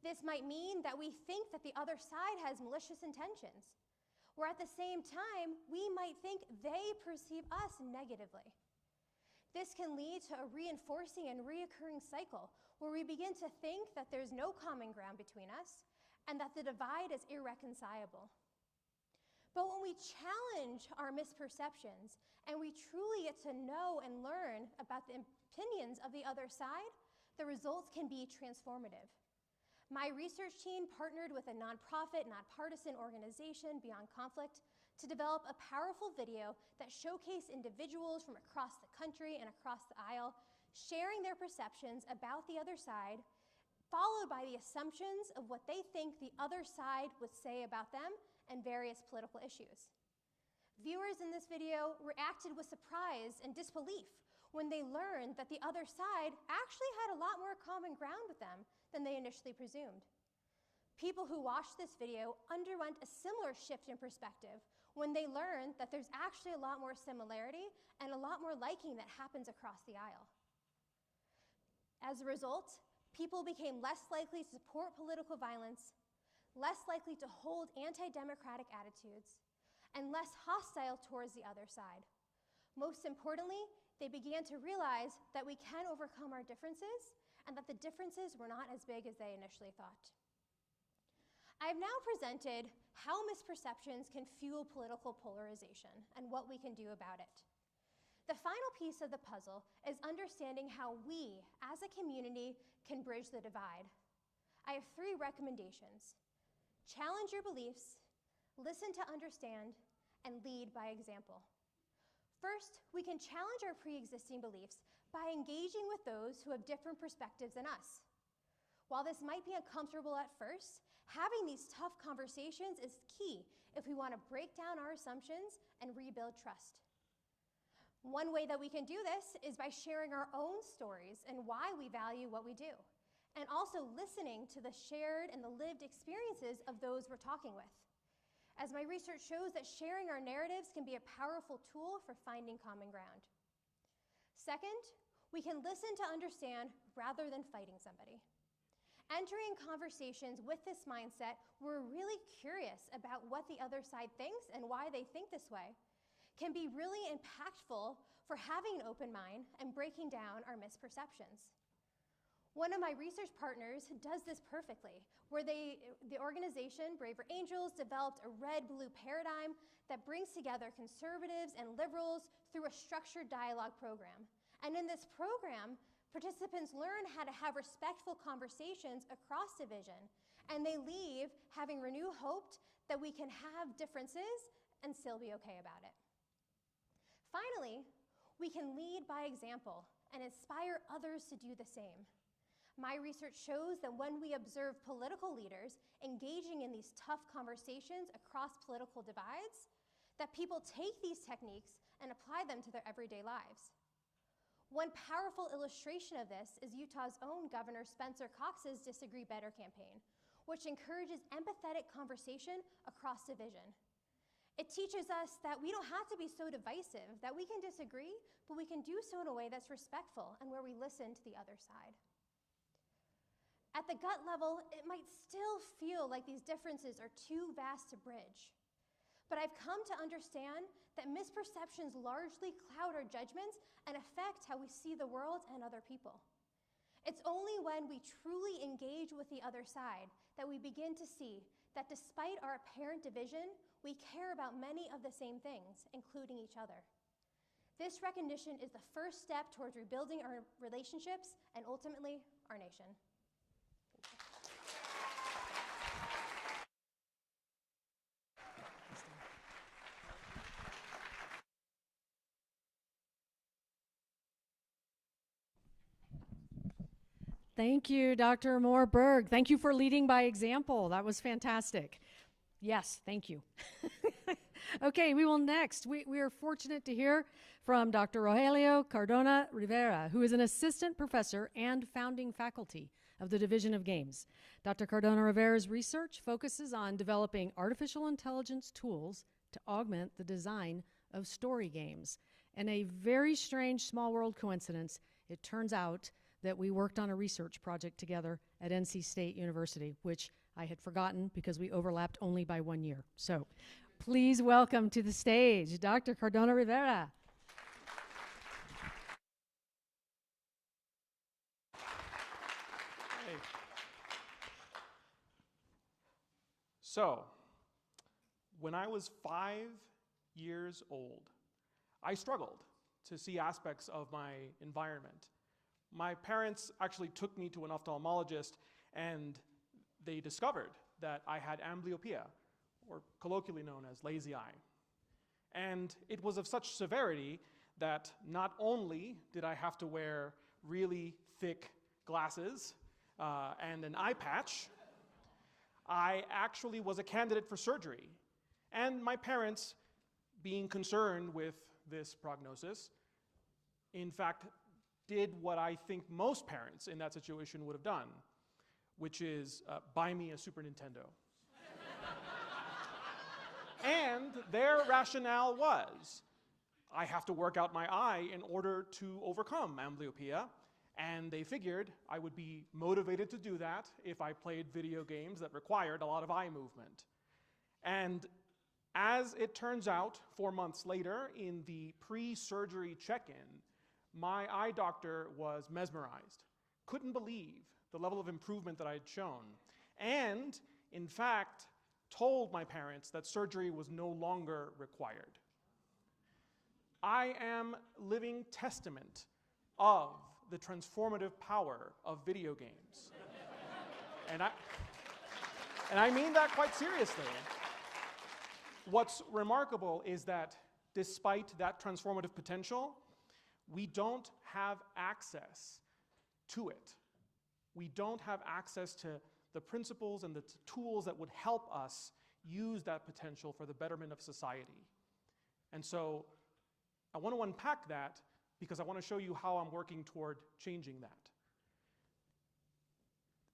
This might mean that we think that the other side has malicious intentions, where at the same time, we might think they perceive us negatively. This can lead to a reinforcing and reoccurring cycle where we begin to think that there's no common ground between us and that the divide is irreconcilable. But when we challenge our misperceptions and we truly get to know and learn about the opinions of the other side, the results can be transformative. My research team partnered with a nonprofit, nonpartisan organization, Beyond Conflict, to develop a powerful video that showcased individuals from across the country and across the aisle sharing their perceptions about the other side, followed by the assumptions of what they think the other side would say about them and various political issues. Viewers in this video reacted with surprise and disbelief when they learned that the other side actually had a lot more common ground with them than they initially presumed. People who watched this video underwent a similar shift in perspective when they learned that there's actually a lot more similarity and a lot more liking that happens across the aisle. As a result, people became less likely to support political violence, less likely to hold anti-democratic attitudes, and less hostile towards the other side. Most importantly, they began to realize that we can overcome our differences and that the differences were not as big as they initially thought. I have now presented how misperceptions can fuel political polarization and what we can do about it. The final piece of the puzzle is understanding how we, as a community, can bridge the divide. I have 3 recommendations. Challenge your beliefs, listen to understand, and lead by example. First, we can challenge our pre-existing beliefs by engaging with those who have different perspectives than us. While this might be uncomfortable at first, having these tough conversations is key if we want to break down our assumptions and rebuild trust. One way that we can do this is by sharing our own stories and why we value what we do, and also listening to the shared and the lived experiences of those we're talking with. As my research shows that sharing our narratives can be a powerful tool for finding common ground. Second, we can listen to understand rather than fighting somebody. Entering conversations with this mindset, we're really curious about what the other side thinks and why they think this way, can be really impactful for having an open mind and breaking down our misperceptions. One of my research partners does this perfectly, where the organization, Braver Angels, developed a red-blue paradigm that brings together conservatives and liberals through a structured dialogue program. And in this program, participants learn how to have respectful conversations across division, and they leave having renewed hope that we can have differences and still be okay about it. Finally, we can lead by example and inspire others to do the same. My research shows that when we observe political leaders engaging in these tough conversations across political divides, that people take these techniques and apply them to their everyday lives. One powerful illustration of this is Utah's own Governor Spencer Cox's Disagree Better campaign, which encourages empathetic conversation across division. It teaches us that we don't have to be so divisive, that we can disagree, but we can do so in a way that's respectful and where we listen to the other side. At the gut level, it might still feel like these differences are too vast to bridge. But I've come to understand that misperceptions largely cloud our judgments and affect how we see the world and other people. It's only when we truly engage with the other side that we begin to see that despite our apparent division, we care about many of the same things, including each other. This recognition is the first step towards rebuilding our relationships and ultimately our nation. Thank you, Dr. Moore-Berg. Thank you for leading by example. That was fantastic. Yes, thank you. Okay, we will next. We are fortunate to hear from Dr. Rogelio Cardona-Rivera, who is an assistant professor and founding faculty of the Division of Games. Dr. Cardona-Rivera's research focuses on developing artificial intelligence tools to augment the design of story games. And a very strange small world coincidence, it turns out that we worked on a research project together at NC State University, which I had forgotten because we overlapped only by 1 year. So please welcome to the stage Dr. Cardona-Rivera. Hey. So, when I was 5 years old, I struggled to see aspects of my environment. My parents actually took me to an ophthalmologist, and they discovered that I had amblyopia, or colloquially known as lazy eye. And it was of such severity that not only did I have to wear really thick glasses and an eye patch, I actually was a candidate for surgery. And my parents, being concerned with this prognosis, in fact, did what I think most parents in that situation would have done, which is buy me a Super Nintendo. And their rationale was, I have to work out my eye in order to overcome amblyopia, and they figured I would be motivated to do that if I played video games that required a lot of eye movement. And as it turns out, 4 months later, in the pre-surgery check-in, my eye doctor was mesmerized, couldn't believe the level of improvement that I had shown, and, in fact, told my parents that surgery was no longer required. I am living testament of the transformative power of video games. and I mean that quite seriously. What's remarkable is that despite that transformative potential, we don't have access to it. We don't have access to the principles and the tools that would help us use that potential for the betterment of society. And so I want to unpack that because I want to show you how I'm working toward changing that.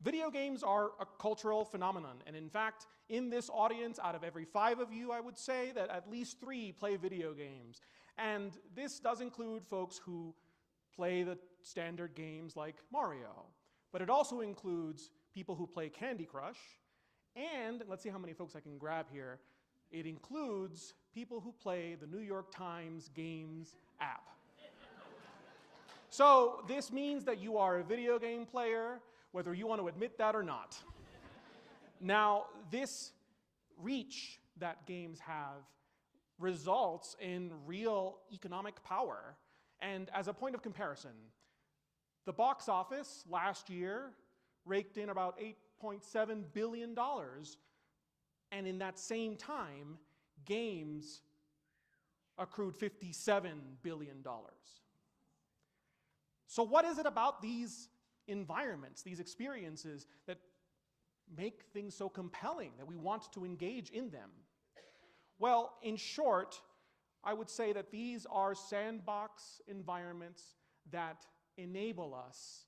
Video games are a cultural phenomenon, and in fact, in this audience, out of every 5 of you, I would say that at least 3 play video games. And this does include folks who play the standard games like Mario, but it also includes people who play Candy Crush, and let's see how many folks I can grab here. It includes people who play the New York Times Games app. So this means that you are a video game player, whether you want to admit that or not. Now, this reach that games have results in real economic power. And as a point of comparison, the box office last year raked in about $8.7 billion, and in that same time, games accrued $57 billion. So what is it about these environments, these experiences, that make things so compelling that we want to engage in them? Well, in short, I would say that these are sandbox environments that enable us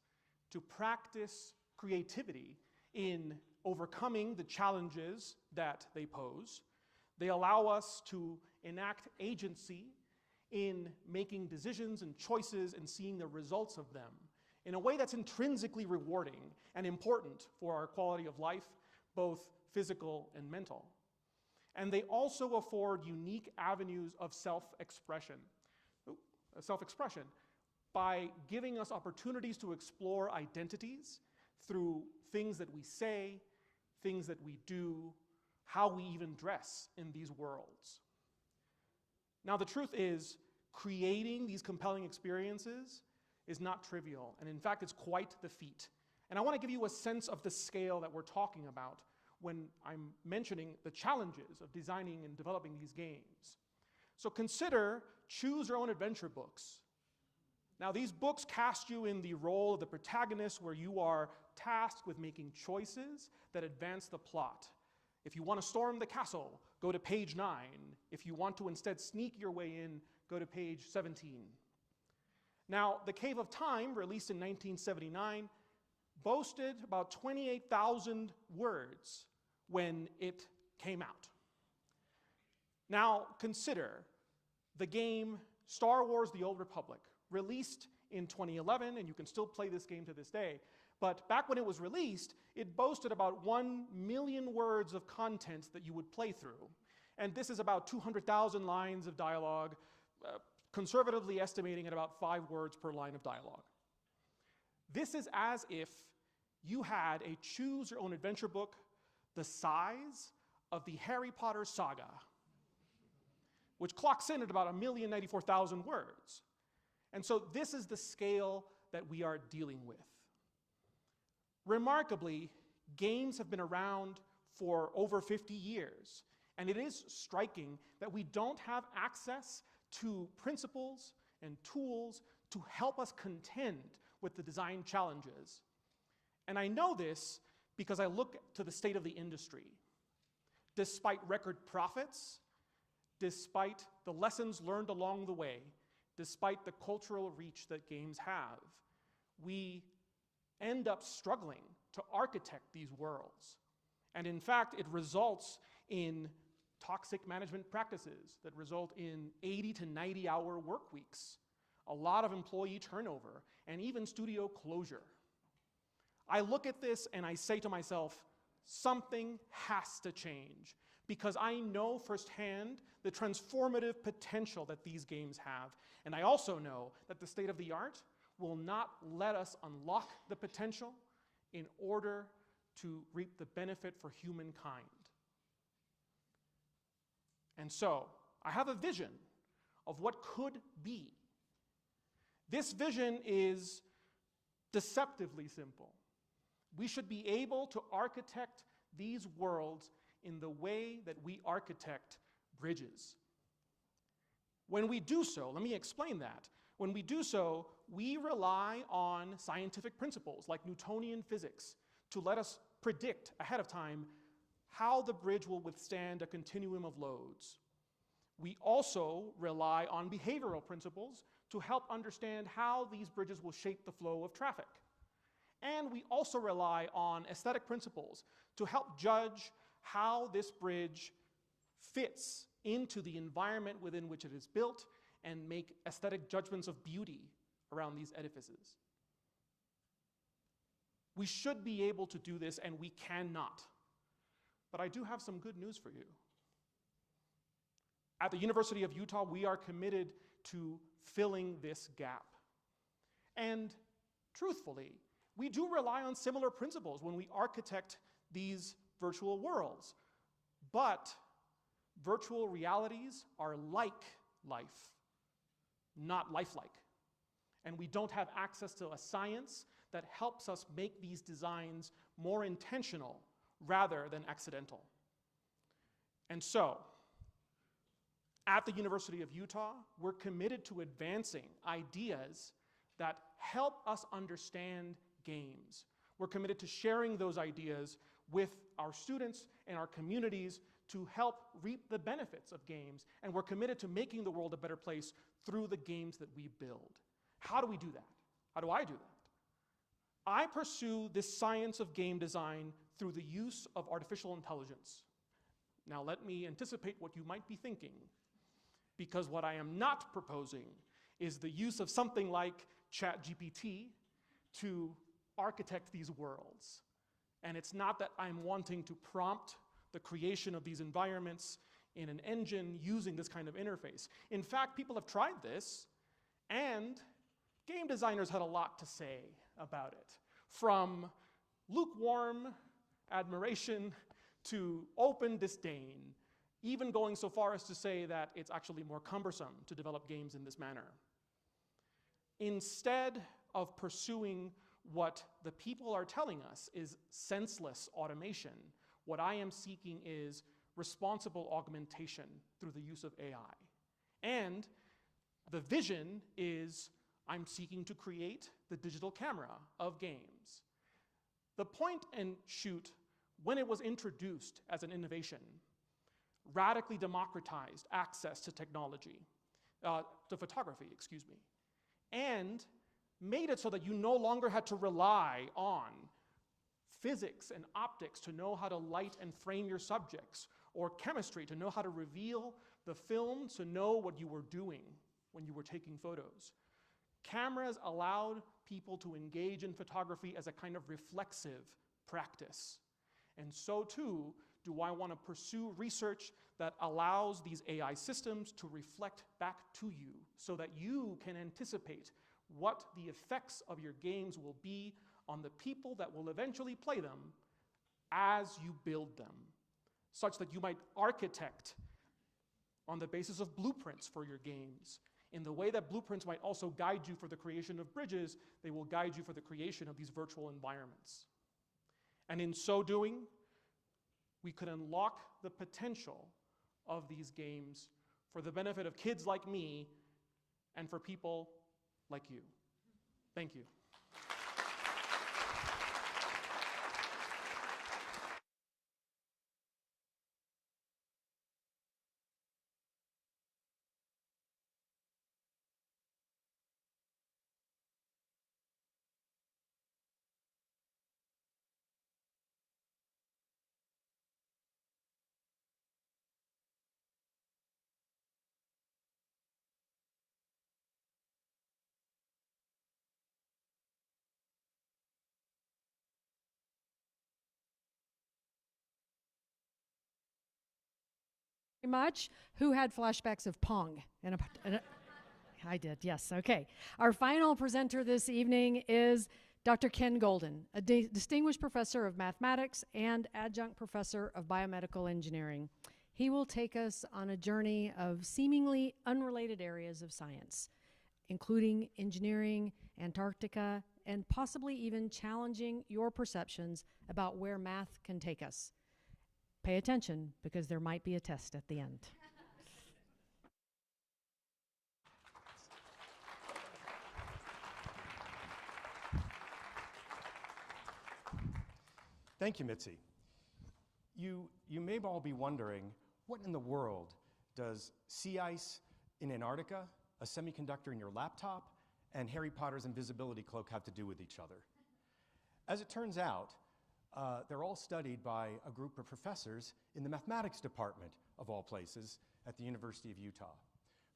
to practice creativity in overcoming the challenges that they pose. They allow us to enact agency in making decisions and choices and seeing the results of them in a way that's intrinsically rewarding and important for our quality of life, both physical and mental. And they also afford unique avenues of self-expression by giving us opportunities to explore identities through things that we say, things that we do, how we even dress in these worlds. Now, the truth is, creating these compelling experiences is not trivial, and in fact, it's quite the feat. And I want to give you a sense of the scale that we're talking about when I'm mentioning the challenges of designing and developing these games. So consider choose-your-own-adventure books. Now, these books cast you in the role of the protagonist, where you are tasked with making choices that advance the plot. If you want to storm the castle, go to page 9. If you want to instead sneak your way in, go to page 17. Now, The Cave of Time, released in 1979, boasted about 28,000 words when it came out. Now, consider the game Star Wars: The Old Republic, released in 2011, and you can still play this game to this day. But back when it was released, it boasted about 1 million words of content that you would play through. And this is about 200,000 lines of dialogue, conservatively estimating at about 5 words per line of dialogue. This is as if you had a choose-your-own-adventure book the size of the Harry Potter saga, which clocks in at about 1,094,000 words. And so this is the scale that we are dealing with. Remarkably, games have been around for over 50 years, and it is striking that we don't have access to principles and tools to help us contend with the design challenges. And I know this because I look to the state of the industry. Despite record profits, despite the lessons learned along the way, despite the cultural reach that games have, we end up struggling to architect these worlds. And in fact, it results in toxic management practices that result in 80 to 90-hour work weeks, a lot of employee turnover, and even studio closure. I look at this and I say to myself, something has to change, because I know firsthand the transformative potential that these games have, and I also know that the state of the art will not let us unlock the potential in order to reap the benefit for humankind. And so, I have a vision of what could be. This vision is deceptively simple. We should be able to architect these worlds in the way that we architect bridges. When we do so, let me explain that. When we do so, we rely on scientific principles like Newtonian physics to let us predict ahead of time how the bridge will withstand a continuum of loads. We also rely on behavioral principles to help understand how these bridges will shape the flow of traffic. And we also rely on aesthetic principles to help judge how this bridge fits into the environment within which it is built and make aesthetic judgments of beauty around these edifices. We should be able to do this, and we cannot. But I do have some good news for you. At the University of Utah, we are committed to filling this gap. And truthfully, we do rely on similar principles when we architect these virtual worlds. But virtual realities are like life, not lifelike. And we don't have access to a science that helps us make these designs more intentional rather than accidental. And so, at the University of Utah, we're committed to advancing ideas that help us understand games. We're committed to sharing those ideas with our students and our communities to help reap the benefits of games, and we're committed to making the world a better place through the games that we build. How do we do that? How do I do that? I pursue this science of game design through the use of artificial intelligence. Now let me anticipate what you might be thinking, because what I am not proposing is the use of something like ChatGPT to architect these worlds. And it's not that I'm wanting to prompt the creation of these environments in an engine using this kind of interface. In fact, people have tried this, and game designers had a lot to say about it, from lukewarm admiration to open disdain, even going so far as to say that it's actually more cumbersome to develop games in this manner. Instead of pursuing what the people are telling us is senseless automation, what I am seeking is responsible augmentation through the use of AI. And the vision is I'm seeking to create the digital camera of games. The point and shoot, when it was introduced as an innovation, radically democratized access to technology, to photography, excuse me, and made it so that you no longer had to rely on physics and optics to know how to light and frame your subjects, or chemistry to know how to reveal the film to know what you were doing when you were taking photos. Cameras allowed people to engage in photography as a kind of reflexive practice. And so too, do I want to pursue research that allows these AI systems to reflect back to you so that you can anticipate what the effects of your games will be on the people that will eventually play them as you build them, such that you might architect on the basis of blueprints for your games. In the way that blueprints might also guide you for the creation of bridges, they will guide you for the creation of these virtual environments. And in so doing, we could unlock the potential of these games for the benefit of kids like me and for people like you. Thank you. Much. Who had flashbacks of Pong? I did, yes, okay. Our final presenter this evening is Dr. Ken Golden, a distinguished professor of mathematics and adjunct professor of biomedical engineering. He will take us on a journey of seemingly unrelated areas of science, including engineering, Antarctica, and possibly even challenging your perceptions about where math can take us. Pay attention, because there might be a test at the end. Thank you, Mitzi. You may all be wondering, what in the world does sea ice in Antarctica, a semiconductor in your laptop, and Harry Potter's invisibility cloak have to do with each other? As it turns out, they're all studied by a group of professors in the mathematics department, of all places, at the University of Utah.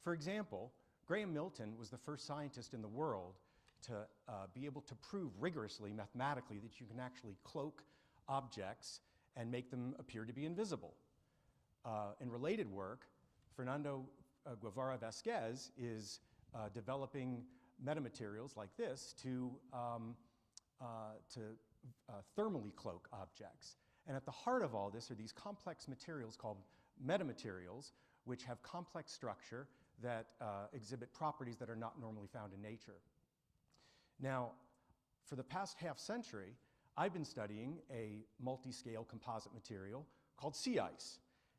For example, Graham Milton was the first scientist in the world to be able to prove rigorously, mathematically, that you can actually cloak objects and make them appear to be invisible. In related work, Fernando Guevara Vasquez is developing metamaterials like this to thermally cloak objects. And at the heart of all this are these complex materials called metamaterials, which have complex structure that exhibit properties that are not normally found in nature. Now, for the past half century, I've been studying a multi-scale composite material called sea ice.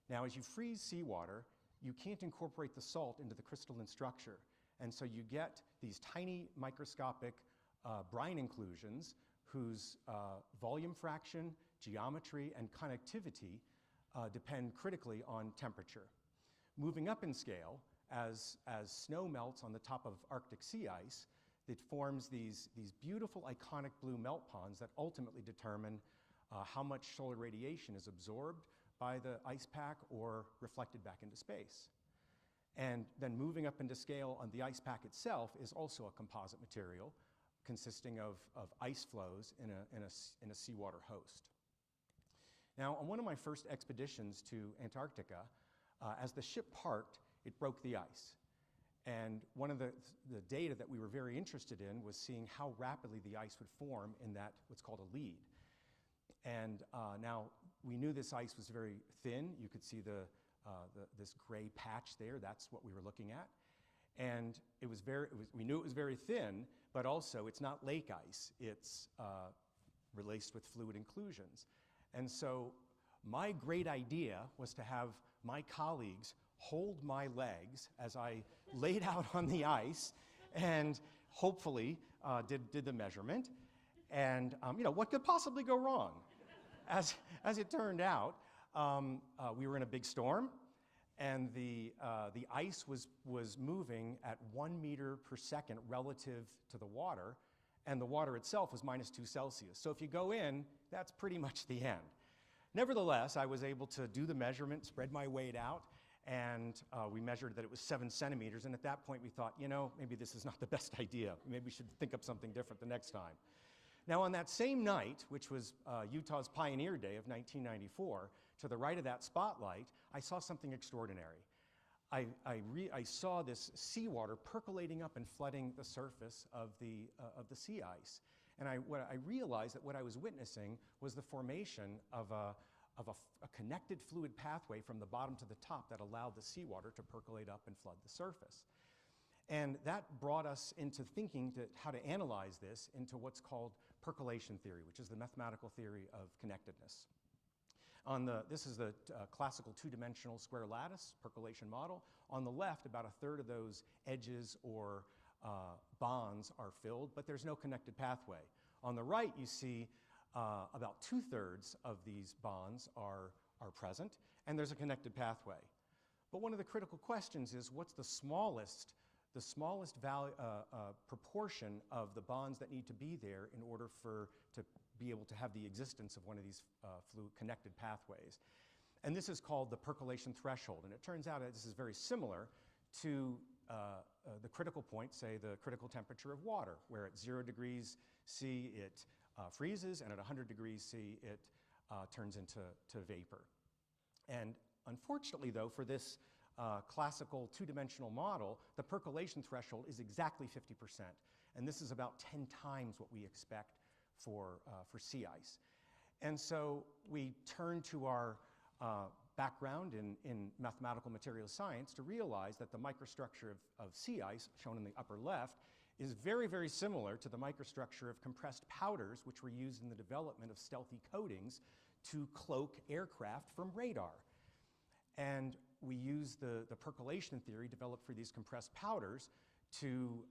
Now, as you freeze seawater, you can't incorporate the salt into the crystalline structure. And so you get these tiny microscopic brine inclusions whose volume fraction, geometry, and connectivity depend critically on temperature. Moving up in scale, as snow melts on the top of Arctic sea ice, it forms these beautiful iconic blue melt ponds that ultimately determine how much solar radiation is absorbed by the ice pack or reflected back into space. And then moving up into scale on the ice pack itself is also a composite material consisting of ice flows in a seawater host. Now, on one of my first expeditions to Antarctica, as the ship parked, it broke the ice. And one of the data that we were very interested in was seeing how rapidly the ice would form in that what's called a lead. And now we knew this ice was very thin. You could see this gray patch there. That's what we were looking at. And we knew it was very thin, but also it's not lake ice. It's relaced with fluid inclusions. And so my great idea was to have my colleagues hold my legs as I laid out on the ice and hopefully did the measurement. And what could possibly go wrong? As it turned out, we were in a big storm, and the ice was moving at 1 meter per second relative to the water, and the water itself was -2 Celsius. So if you go in, that's pretty much the end. Nevertheless, I was able to do the measurement, spread my weight out, and we measured that it was 7 centimeters. And at that point, we thought, maybe this is not the best idea. Maybe we should think up something different the next time. Now, on that same night, which was Utah's Pioneer Day of 1994, to the right of that spotlight, I saw something extraordinary. I saw this seawater percolating up and flooding the surface of the sea ice. And I realized that what I was witnessing was the formation of a connected fluid pathway from the bottom to the top that allowed the seawater to percolate up and flood the surface. And that brought us into thinking how to analyze this into what's called percolation theory, which is the mathematical theory of connectedness. This is the classical two-dimensional square lattice percolation model. On the left, about a third of those edges or bonds are filled, but there's no connected pathway. On the right, you see about 2/3 of these bonds are present, and there's a connected pathway. But one of the critical questions is, what's the smallest proportion of the bonds that need to be there in order to be able to have the existence of one of these connected pathways? And this is called the percolation threshold. And it turns out that this is very similar to the critical point, say the critical temperature of water, where at 0 degrees C it freezes, and at 100 degrees C it turns into vapor. And unfortunately, though, for this classical two-dimensional model, the percolation threshold is exactly 50%. And this is about 10 times what we expect for sea ice. And so we turn to our background in mathematical materials science to realize that the microstructure of sea ice, shown in the upper left, is very, very similar to the microstructure of compressed powders, which were used in the development of stealthy coatings to cloak aircraft from radar. And we use the percolation theory developed for these compressed powders to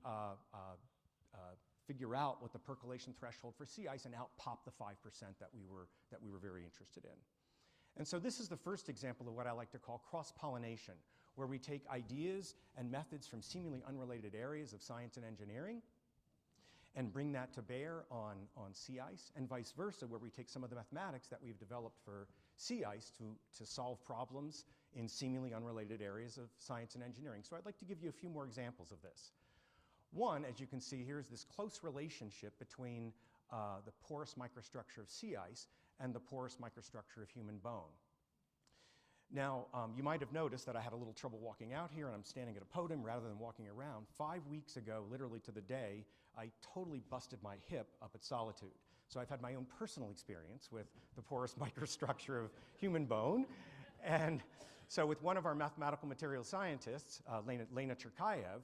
figure out what the percolation threshold for sea ice, and out pop the 5% that we were very interested in. And so this is the first example of what I like to call cross-pollination, where we take ideas and methods from seemingly unrelated areas of science and engineering and bring that to bear on sea ice, and vice versa, where we take some of the mathematics that we've developed for sea ice to solve problems in seemingly unrelated areas of science and engineering. So I'd like to give you a few more examples of this. One, as you can see here, is this close relationship between the porous microstructure of sea ice and the porous microstructure of human bone. Now, you might have noticed that I had a little trouble walking out here, and I'm standing at a podium rather than walking around. 5 weeks ago, literally to the day, I totally busted my hip up at Solitude. So I've had my own personal experience with the porous microstructure of human bone. And so with one of our mathematical materials scientists, Lena Cherkayev,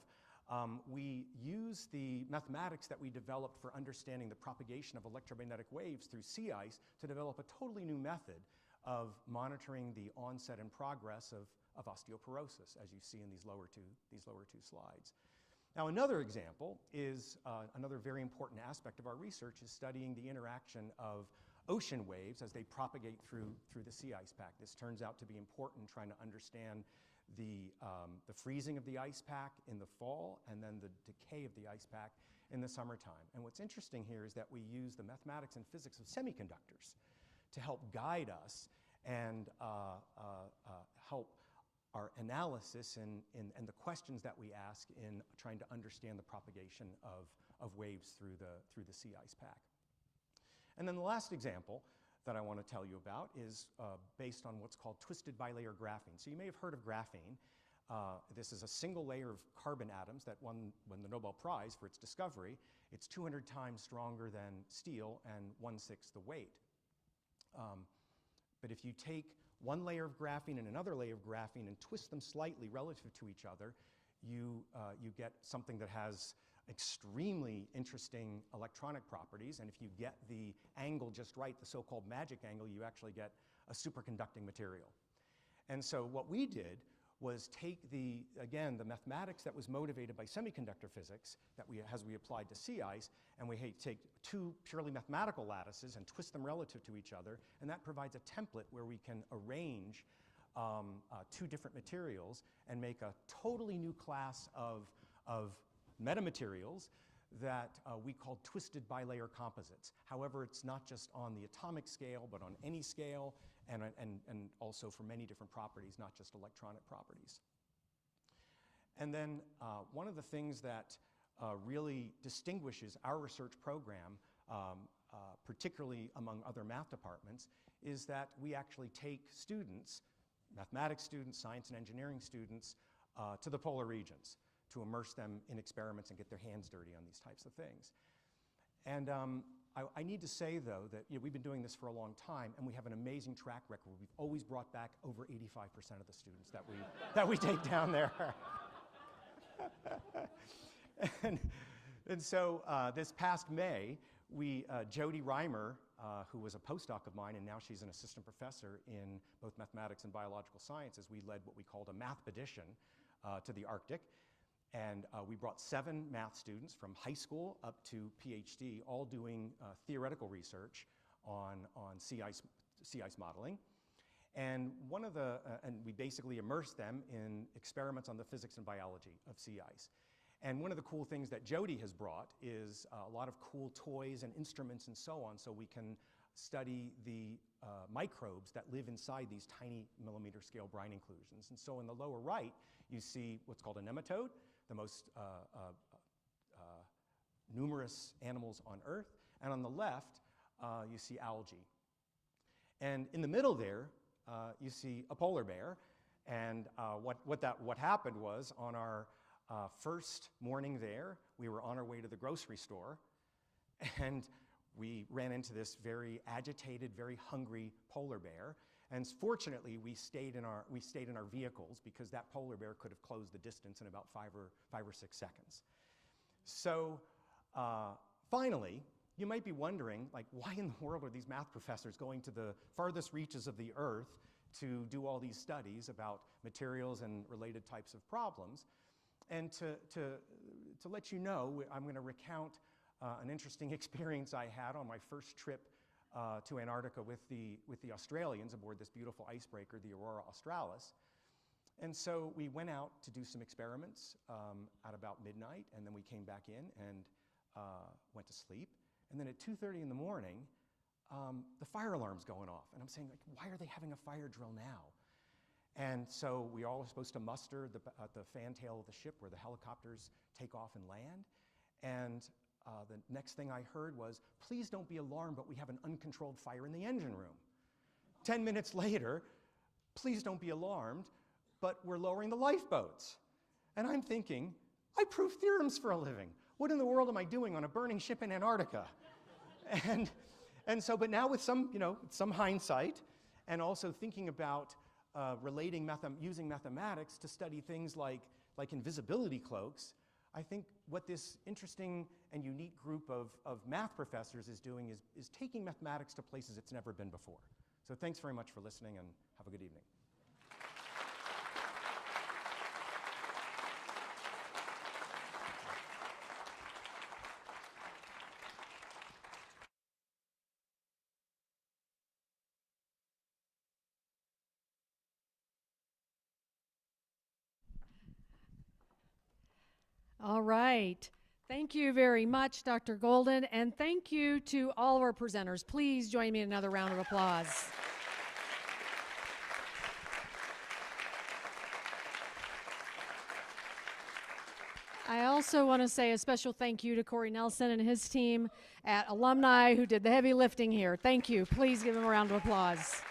we use the mathematics that we developed for understanding the propagation of electromagnetic waves through sea ice to develop a totally new method of monitoring the onset and progress of osteoporosis, as you see in these lower two slides. Now, another example is another very important aspect of our research is studying the interaction of ocean waves as they propagate through the sea ice pack. This turns out to be important, trying to understand the freezing of the ice pack in the fall and then the decay of the ice pack in the summertime. And what's interesting here is that we use the mathematics and physics of semiconductors to help guide us and help our analysis and the questions that we ask in trying to understand the propagation of waves through the sea ice pack. And then the last example that I want to tell you about is based on what's called twisted bilayer graphene. So you may have heard of graphene. This is a single layer of carbon atoms that won the Nobel Prize for its discovery. It's 200 times stronger than steel and 1/6 the weight. But if you take one layer of graphene and another layer of graphene and twist them slightly relative to each other, you get something that has extremely interesting electronic properties. And if you get the angle just right, the so-called magic angle, you actually get a superconducting material. And so what we did was take again, the mathematics that was motivated by semiconductor physics as we applied to sea ice, and we take two purely mathematical lattices and twist them relative to each other, and that provides a template where we can arrange two different materials and make a totally new class of metamaterials that we call twisted bilayer composites. However, it's not just on the atomic scale, but on any scale, and also for many different properties, not just electronic properties. And then one of the things that really distinguishes our research program, particularly among other math departments, is that we actually take students, mathematics students, science and engineering students, to the polar regions to immerse them in experiments and get their hands dirty on these types of things. And I need to say, though, that we've been doing this for a long time, and we have an amazing track record. We've always brought back over 85% of the students that we take down there. and so this past May, Jody Reimer, who was a postdoc of mine, and now she's an assistant professor in both mathematics and biological sciences, we led what we called a mathpedition to the Arctic. And we brought 7 math students from high school up to PhD, all doing theoretical research on sea ice modeling. And and we basically immersed them in experiments on the physics and biology of sea ice. And one of the cool things that Jody has brought is a lot of cool toys and instruments and so on, so we can study the microbes that live inside these tiny millimeter scale brine inclusions. And so in the lower right, you see what's called a nematode, the most numerous animals on Earth. And on the left, you see algae. And in the middle there, you see a polar bear. And what happened was, on our first morning there, we were on our way to the grocery store, and we ran into this very agitated, very hungry polar bear. And fortunately, we stayed in our vehicles, because that polar bear could have closed the distance in about 5 or 6 seconds. So finally, you might be wondering, like, why in the world are these math professors going to the farthest reaches of the Earth to do all these studies about materials and related types of problems? And to let you know, I'm going to recount an interesting experience I had on my first trip to Antarctica with the Australians aboard this beautiful icebreaker, the Aurora Australis. And so we went out to do some experiments at about midnight, and then we came back in and went to sleep. And then at 2:30 in the morning, the fire alarm's going off. And I'm saying, like, why are they having a fire drill now? And so we all are supposed to muster at the fantail of the ship where the helicopters take off and land. And the next thing I heard was, please don't be alarmed, but we have an uncontrolled fire in the engine room. 10 minutes later, please don't be alarmed, but we're lowering the lifeboats. And I'm thinking, I prove theorems for a living. What in the world am I doing on a burning ship in Antarctica? and so, but now with some hindsight, and also thinking about using mathematics to study things like invisibility cloaks, I think what this interesting and unique group of math professors is doing is taking mathematics to places it's never been before. So thanks very much for listening, and have a good evening. All right. Thank you very much, Dr. Golden, and thank you to all of our presenters. Please join me in another round of applause. I also want to say a special thank you to Corey Nelson and his team at Alumni who did the heavy lifting here. Thank you. Please give them a round of applause.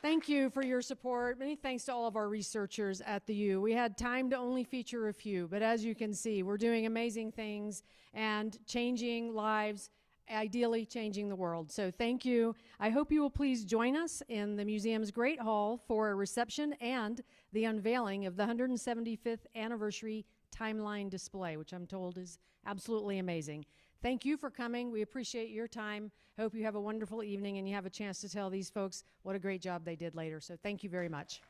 Thank you for your support. Many thanks to all of our researchers at the U. We had time to only feature a few, but as you can see, we're doing amazing things and changing lives, ideally changing the world. So thank you. I hope you will please join us in the museum's Great Hall for a reception and the unveiling of the 175th anniversary timeline display, which I'm told is absolutely amazing. thank you for coming. We appreciate your time. Hope you have a wonderful evening and you have a chance to tell these folks what a great job they did later. So thank you very much.